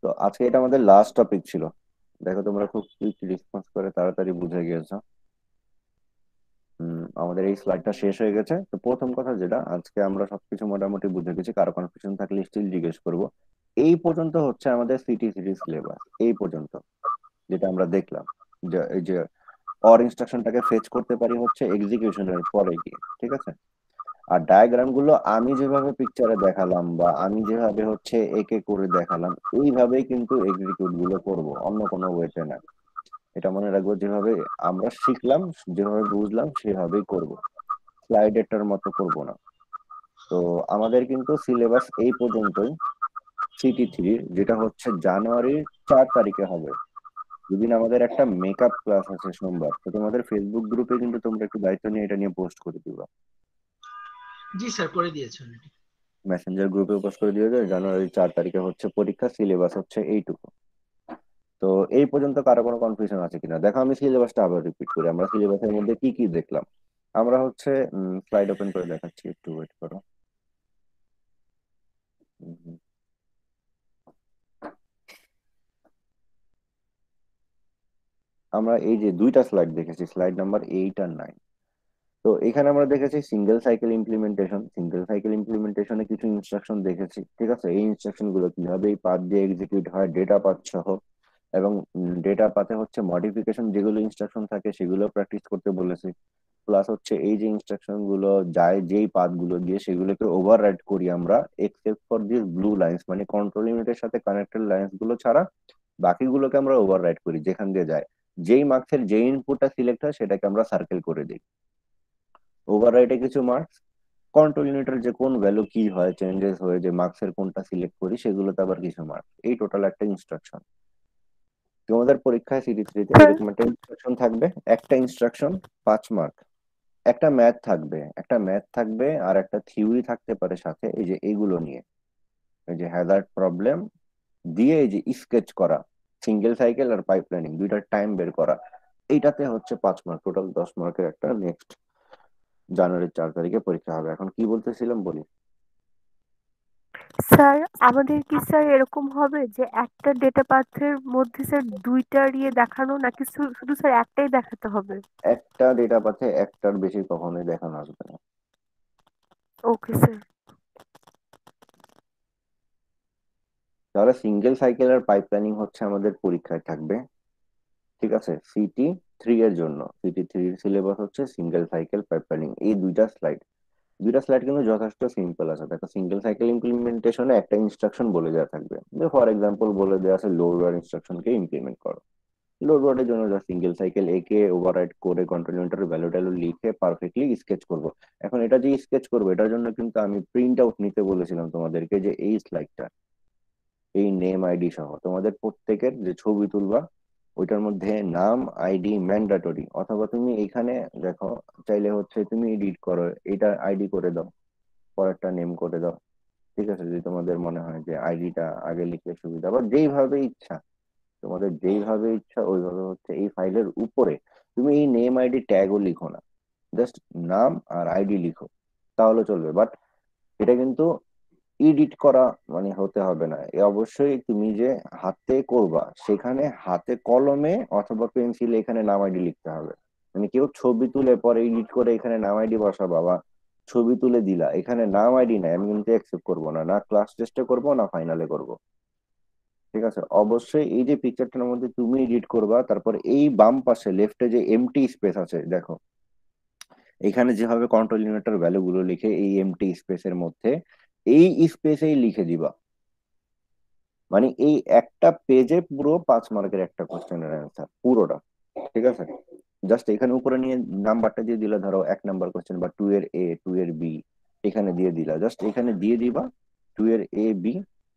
তো আজকে এটা আমাদের লাস্ট টপিক ছিল। দেখো তোমরা খুব কুইক রেসপন্স করে তাড়াতাড়ি বুঝে গিয়েছো। আমাদের এই স্লাইডটা শেষ হয়ে গেছে। তো প্রথম কথা যেটা, আজকে আমরা সবকিছু মোটামুটি বুঝে গেছি, কারো কনফিউশন থাকলে স্টিল জিজ্ঞেস করবো। এই পর্যন্ত হচ্ছে আমাদের সিটি সিরিজ সিলেবাস, এই পর্যন্ত যেটা আমরা দেখলাম, যে এই যে অর ইনস্ট্রাকশনটাকে ফেচ করতে পারি হচ্ছে এক্সিকিউশনের পরে গিয়ে, ঠিক আছে? আর ডায়াগ্রাম গুলো আমি যেভাবে পিকচারে দেখালাম বা আমি যেভাবে হচ্ছে একে করে দেখালাম, এইভাবেই কিন্তু এক্সিকিউট গুলো করব, অন্য কোনো ওয়েতে না। এটা মনে রাখবো, যেভাবে আমরা শিখলাম, যেভাবে বুঝলাম সেভাবেই করব, স্লাইডেরটার মতো করব না। তো আমাদের কিন্তু সিলেবাস এই পর্যন্তই। সিটি 3, যেটা হচ্ছে জানুয়ারির 4 তারিখে হবে, যেদিন আমাদের একটা মেকআপ ক্লাস আছে সোমবার। তো তোমাদের ফেসবুক গ্রুপে কিন্তু তোমরা একটু দায়িত্ব নিয়ে এটা নিয়ে পোস্ট করে দিবা, জি স্যার, করে দিয়েছেন। মেসেঞ্জার গ্রুপে পোস্ট করে দিয়ে যায় জানুয়ারির 4 তারিখে হচ্ছে পরীক্ষা, সিলেবাস হচ্ছে এইটুকু। তো এই পর্যন্ত কারো কোনো কনফিউশন আছে কিনা দেখো, আমি সিলেবাসটা আবার রিপিট করি। আমরা সিলেবাসের মধ্যে কি কি দেখলাম, আমরা হচ্ছে স্লাইড ওপেন করে দেখাচ্ছি, একটু ওয়েট করো। উম, আমরা এই যে দুইটা স্লাইড দেখেছি, স্লাইড নাম্বার 8 আর 9। তো এখানে আমরা দেখেছি single cycle implementation. Single cycle ইমপ্লিমেন্টেশনে কিছু ইনস্ট্রাকশন দেখেছি, ঠিক আছে? এই ইনস্ট্রাকশন গুলো কিভাবে এই পাথ দিয়ে এক্সিকিউট হয়, ডেটা পাথ সহ। এবং ডেটা পাথে হচ্ছে মডিফিকেশন যেগুলো ইনস্ট্রাকশন থাকে সেগুলো প্র্যাকটিস করতে বলেছি। প্লাস হচ্ছে এই যে ইনস্ট্রাকশন গুলো যায় যেই পাথ গুলো দিয়ে, সেগুলোকে ওভাররাইড করি আমরা, except for this blue lines, মানে কন্ট্রোল ইউনিটের সাথে কানেক্টেড লাইন্স গুলো ছাড়া বাকিগুলোকে আমরা ওভাররাইড করি যেখান দিয়ে যায়। যেই মার্কসের যে ইনপুটটা সিলেক্ট হয় সেটাকে আমরা সার্কেল করে দিই। ওভাররাইডে কিছু মার্কস, কন্ট্রোল ইউনিটের যে কোন ভ্যালু কি হয়, চেঞ্জেস হয়ে যে মার্কসের কোনটা সিলেক্ট করি, সেগুলোতে আবার কিছু মার্কস। এই টোটাল একটা ইনস্ট্রাকশন। তোমাদের পরীক্ষায় সিটি 3-তে স্যার এরকম একটা ইনস্ট্রাকশন থাকবে, একটা ইনস্ট্রাকশন 5 মার্ক। একটা ম্যাথ থাকবে, আর একটা থিওরি থাকতে পারে সাথে, এই যে এগুলো নিয়ে, এই যে হ্যাজার্ড প্রবলেম দিয়ে এই যে স্কেচ করা, সিঙ্গেল সাইকেল আর পাইপলাইনিং দুইটার টাইম বের করা, এইটাতে হচ্ছে 5 মার্ক, টোটাল 10 মার্কের একটা নেক্সট জানুয়ারির 4 তারিখে পরীক্ষা হবে। এখন কি বলতেছিলাম বলি। স্যার আমাদের কি স্যার এরকম হবে যে একটা ডেটা পাথের মধ্যে স্যার দুইটার ইয়ে দেখানো নাকি শুধু স্যার একটাই দেখাতে হবে? একটা ডেটা পাথে একটার বেশি কখনোই দেখানো আসবে না। Okay sir. তাহলে সিঙ্গেল সাইকেলের পাইপলাইনিং হচ্ছে আমাদের পরীক্ষায় থাকবে। ঠিক আছে, সিটি 3 এর জন্য সিটি 3 সিলেবাস হচ্ছে সিঙ্গেল সাইকেল পাইপলাইনিং। এই দুইটা স্লাইড কিন্তু যথেষ্ট সিম্পল আছে। দেখো, সিঙ্গেল সাইকেল ইমপ্লিমেন্টেশনে একটা ইনস্ট্রাকশন বলে দেওয়া থাকবে, যে ফর এক্সাম্পল বলে দেওয়া আছে লোড ওয়ার ইনস্ট্রাকশনকে ইমপ্লিমেন্ট করো। লোড ওয়ার্ডের জন্য যা সিঙ্গেল সাইকেল একে ওভাররাইড করে কন্টিনিউটার ভ্যালু ট্যালু লিখে পারফেক্টলি স্কেচ করব। এখন এটা যে স্কেচ করবো এটার জন্য কিন্তু আমি প্রিন্ট আউট নিতে বলেছিলাম তোমাদেরকে, যে এই স্লাইডটা এই নেম আইডি সহ তোমাদের প্রত্যেকের যে ছবি তুলবা ওইটার মধ্যে নাম আইডি ম্যান্ডাটরি, অথবা তুমি এখানে দেখো চাইলে হচ্ছে তুমি এডিট করো, এটা আইডি করে দাও, পরেরটা নেম করে দাও। ঠিক আছে, যদি তোমাদের মনে হয় যে আইডিটা আগে লিখলে সুবিধা, বা যেইভাবে ইচ্ছা, তোমাদের যেইভাবে ইচ্ছা ওইভাবে হচ্ছে এই ফাইলের উপরে তুমি এই নেম আইডি ট্যাগও লিখো না, জাস্ট নাম আর আইডি লিখো, তাহলে চলবে। বাট এটা কিন্তু এডিট করা মানে হতে হবে না। এ অবশ্যই তুমি যে হাতে করবা সেখানে হাতে কলমে অথবা পেন্সিলে এখানে নাম আইডি লিখতে হবে। মানে কেউ ছবি তুলে পরে এডিট করে এখানে নাম আইডি বসাবা, বা ছবি তুলে দিলা এখানে নাম আইডি নাই, আমি কিন্তু অ্যাকসেপ্ট করবো না, না ক্লাস টেস্টে করবো না ফাইনালে করবো। ঠিক আছে, অবশ্যই এই যে পিকচারটার মধ্যে তুমি এডিট করবা, তারপর এই বাম পাশে লেফটে যে এমটি স্পেস আছে দেখো, এখানে যেভাবে কন্ট্রোল ইউনিটের ভ্যালু গুলো লিখে এই এমটি স্পেসের মধ্যে এই স্পেসেই লিখে দিবা। মানে এই একটা পেজে পুরো 5 মার্কের একটা কোশ্চেনের অ্যান্সার পুরোটা। ঠিক আছে, জাস্ট এখানে উপরে নিয়ে নাম্বারটা দিয়ে দিলা, ধরো 1 নাম্বার কোশ্চেন বা 2 এর A 2 এর B, এখানে দিয়ে দিলা, জাস্ট এখানে দিয়ে দিবা 2 এর A B,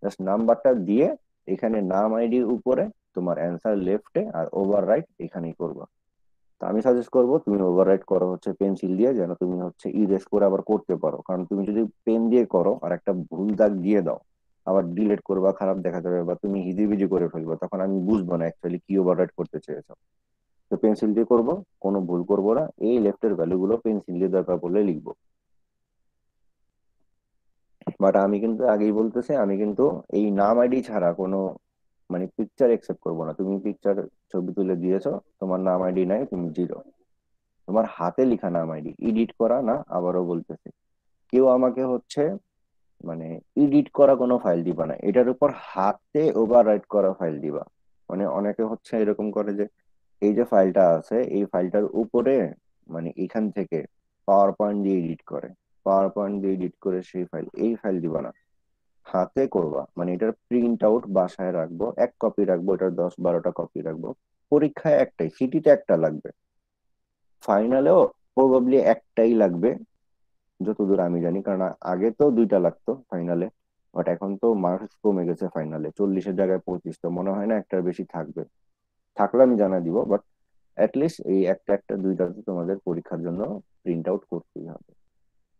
জাস্ট নাম্বারটা দিয়ে এখানে নাম আইডির উপরে তোমার অ্যান্সার লেফটে, আর ওভার রাইট এখানেই করবা। তো আমি সাজেস্ট করবো তুমি ওভাররাইট করো হচ্ছে পেন্সিল দিয়ে, যেন তুমি হচ্ছে ইরেজ করে আবার করতে পারো। কারণ তুমি যদি পেন দিয়ে করো আর একটা ভুল দাগ দিয়ে দাও, আবার ডিলিট করবা, খারাপ দেখা যাবে, বা তুমি হিজিবিজি করে ফেলবো, তখন আমি বুঝবো না অ্যাকচুয়ালি কি ওভাররাইট করতে চেয়েছো। তো পেন্সিল দিয়ে করবো, কোনো ভুল করবো না, এই লেফটের ভ্যালু গুলো পেন্সিল দিয়ে দরকার পড়লে লিখবো। বাট আমি কিন্তু আগেই বলতেছি, আমি কিন্তু এই নাম আইডি ছাড়া কোনো মানে পিকচার একসেপ্ট করবো না। তুমি পিকচার ছবি তুলে দিয়েছো, তোমার নাম আইডি নাই, তুমি জিরো। তোমার হাতে লেখা নাম আইডি, এডিট করা না, আবারও বলতেছি। কেউ আমাকে হচ্ছে মানে এডিট করা কোনো ফাইল দিবা না, এটার উপর হাতে ওভাররাইট করা ফাইল দিবা। মানে অনেকে হচ্ছে এরকম করে যে এই যে ফাইলটা আছে এই ফাইলটার উপরে মানে এখান থেকে পাওয়ার পয়েন্ট দিয়ে এডিট করে, পাওয়ার পয়েন্ট দিয়ে এডিট করে সেই ফাইল, এই ফাইল দিবা না, হাতে করবা। মানে এটার প্রিন্ট আউট বাসায় রাখবো, 1 কপি রাখবো, এটার 10-12টা কপি রাখবো। পরীক্ষায় একটাই, সিটিতে একটা লাগবে, ফাইনালেও প্রবাবলি একটাই লাগবে যতদূর আমি জানি। কারণ আগে তো 2টা লাগতো ফাইনালে, বাট এখন তো মার্কস কমে গেছে, ফাইনালে 40-এর জায়গায় 25, তো মনে হয় না একটার বেশি থাকবে। থাকলে আমি জানা দিব, বাট অ্যাটলিস্ট এই একটা একটা দুইটা তো তোমাদের পরীক্ষার জন্য প্রিন্ট আউট করতেই হবে।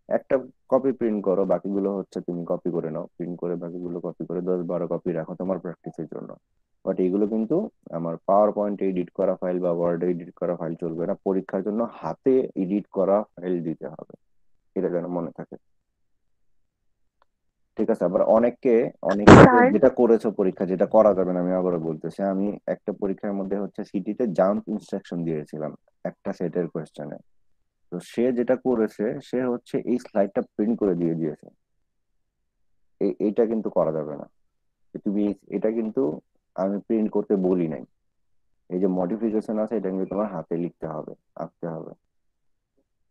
একটা কপি প্রিন্ট করো, বাকিগুলো হচ্ছে তুমি কপি করে নাও, প্রিন্ট করে বাকিগুলো কপি করে 10-12 কপি রাখো তোমার প্র্যাকটিসের জন্য। বাট এইগুলো কিন্তু আমার পাওয়ার পয়েন্টে এডিট করা ফাইল বা ওয়ার্ডে এডিট করা ফাইল চলবে না, পরীক্ষার জন্য হাতে এডিট করা ফাইল দিতে হবে, এটা যেন মনে থাকে। ঠিক আছে, আবার অনেকে স্যার যেটা করেছো পরীক্ষা, যেটা করা যাবে না, আমি আবারও বলতেছি, আমি একটা পরীক্ষার মধ্যে হচ্ছে সিটিতে জাম্প ইনস্ট্রাকশন দিয়েছিলাম একটা সেটের কোয়েশ্চেনে। তো সে যেটা করেছে, সে হচ্ছে এই স্লাইডটা প্রিন্ট করে দিয়ে দিয়েছে। এইটা কিন্তু করা যাবে না। তুমি এটা কিন্তু আমি প্রিন্ট করতে বলি নাই, এই যে মডিফিকেশন আছে এটা কিন্তু তোমার হাতে লিখতে হবে, আঁকতে হবে।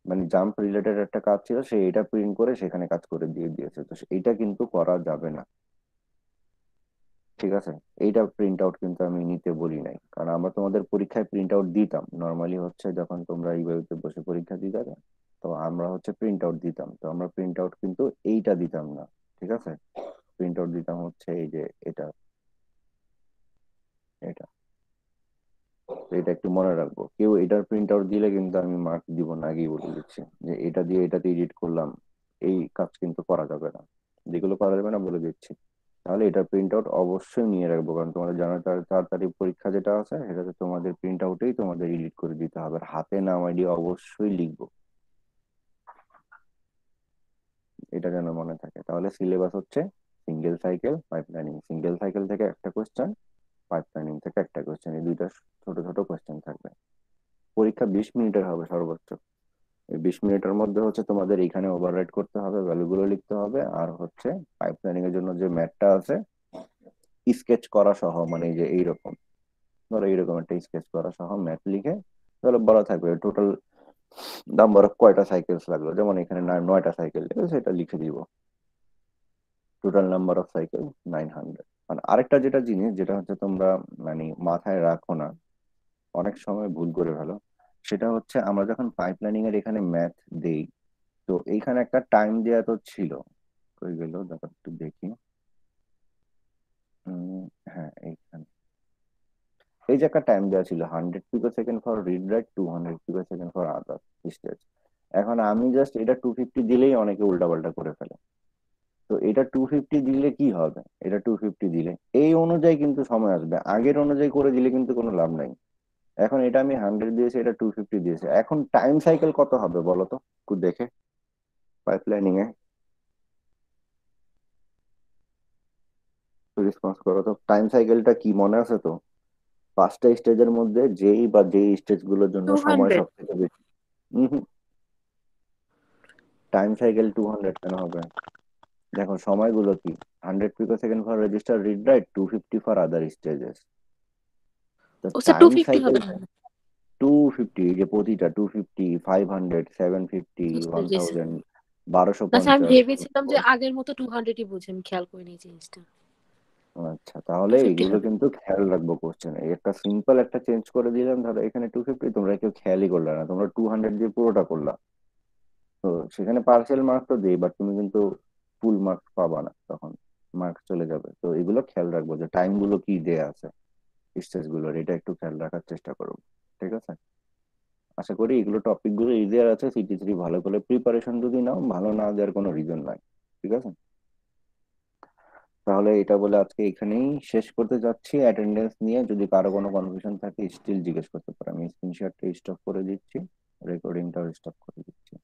মানে জাম্প রিলেটেড একটা কাজ ছিল, সে এটা প্রিন্ট করে সেখানে কাজ করে দিয়ে দিয়েছে, তো এটা কিন্তু করা যাবে না। ঠিক আছে, এইটা প্রিন্ট আউট কিন্তু আমি নিতে বলি নাই, কারণ আমরা তোমাদের পরীক্ষায় প্রিন্ট আউট দিতাম নর্মালি, হচ্ছে যখন তোমরা এইভাবে বসে পরীক্ষা দিতে, তো আমরা হচ্ছে প্রিন্ট আউট দিতাম, তো আমরা প্রিন্ট আউট কিন্তু এইটা দিতাম না। ঠিক আছে, প্রিন্ট আউট দিতাম হচ্ছে এই যে এটা, এটা। তো এটা একটু মনে রাখবো, কেউ এটার প্রিন্ট আউট দিলে কিন্তু আমি মার্ক দিব না, আগেই বলে দিচ্ছি, যে এটা দিয়ে এটাতে এডিট করলাম, এই কাজ কিন্তু করা যাবে না। যেগুলো করা যাবে না বলে দিচ্ছি। তাহলে এটার প্রিন্ট আউট অবশ্যই নিয়ে রাখবো, কারণ তোমাদের জানার 4 তারিখ পরীক্ষা যেটা আছে সেটাতে তোমাদের প্রিন্ট আউটেই তোমাদের এডিট করে দিতে হবে, আর হাতে নাম আইডি অবশ্যই লিখবো। এটা যেন মনে থাকে। তাহলে সিলেবাস হচ্ছে single cycle, pipe lining. Single cycle থেকে একটা কোশ্চেন, পাইপ লাইনিং থেকে একটা কোশ্চেন, এই দুইটা ছোট ছোট কোশ্চেন থাকবে। পরীক্ষা 20 মিনিটের হবে সর্বোচ্চ। এই 20 মিনিটের মধ্যে হচ্ছে তোমাদের এখানে ওভাররাইট করতে হবে, ভ্যালুগুলো লিখতে হবে, আর হচ্ছে পাইপ লাইনিং এর জন্য যে ম্যাথটা আছে স্কেচ করা সহ, মানে এই যে এইরকম, ধরো এইরকম একটা স্কেচ করা সহ ম্যাথ লিখে তাহলে বলা থাকবে টোটাল নাম্বার অফ কয়টা সাইকেলস লাগলো, যেমন এখানে 9টা সাইকেল সেটা লিখে দিব, টোটাল নাম্বার অফ সাইকেল 900। আর আরেকটা যেটা জিনিস যেটা হচ্ছে তোমরা মানে মাথায় রাখো না, অনেক সময় ভুল করে ফেলো, সেটা হচ্ছে আমরা যখন পাইপ লাইনিং এর এখানে ম্যাথ দেই, তো এইখানে একটা টাইম দেওয়া তো ছিল, কই গেল দেখো একটু দেখি। হ্যাঁ এইখানে এই যে একটা টাইম দেওয়া ছিল 100 pico second for read write, 200 pico second for other stage. এখন আমি জাস্ট এটা 250 দিলেই অনেকে উল্টাপাল্টা করে ফেলে। তো এটা 250 দিলে কি হবে, এটা 250 দিলে এই অনুযায়ী কিন্তু সময় আসবে, আগের অনুযায়ী করে দিলে কিন্তু কোনো লাভ নাই। এখন এটা আমি 100 দিয়েছি, এটা 250 দিয়েছে, এখন টাইম সাইকেল কত হবে বলো তো একটু দেখে পাইপ লাইনিং এ রেসপন্স করো তো। টাইম সাইকেলটা কি মনে আছে তো? 5টা স্টেজের মধ্যে যেই স্টেজ গুলোর জন্য সময় 200 সব থেকে বেশি। হম, টাইম সাইকেল 200 কেন হবে? দেখো সময়গুলো কি, 100 pico second for register read write, 250 for other stages. তো ও স্যার টাইম 250 সাইকেল হবে না। 250, এই যে প্রতিটা 250, 500, 750, জি স্যার, জি স্যার। 1000, না স্যার, আমি 1250। ভেবেছিলাম যে আগের মতো 200ই বুঝি, আমি খেয়াল করিনি এই জিনিসটা। আচ্ছা, তাহলে 250 এগুলো হবে। কিন্তু খেয়াল রাখবো কোশ্চেনে। একটা সিম্পল একটা চেঞ্জ করে দিলাম, ধরো এখানে 250, তোমরা কেউ খেয়ালই করলে না, তোমরা 200 দিয়ে পুরোটা করলা। তো সেখানে পার্সিয়াল মার্কস তো দেই, বাট তুমি কিন্তু ফুল মার্কস পাবা না, তখন মার্কস চলে যাবে। তো এগুলো খেয়াল রাখবো যে টাইম গুলো কি দেয়া আছে স্টেজ গুলোর, এটা একটু খেয়াল রাখার চেষ্টা করবো। ঠিক আছে, আশা করি এগুলো টপিক গুলো ইজিয়ার আছে। CT3 ভালো করে প্রিপারেশন যদি নাও, ভালো না দেওয়ার কোনো রিজন নাই। ঠিক আছে, তাহলে এটা বলে আজকে এখানেই শেষ করতে যাচ্ছি। অ্যাটেন্ডেন্স নিয়ে যদি কারো কোনো কনফিউশন থাকে স্টিল জিজ্ঞেস করতে পারো, আমি স্ক্রিনশটটা স্টপ করে দিচ্ছি, রেকর্ডিংটাও স্টপ করে দিচ্ছি।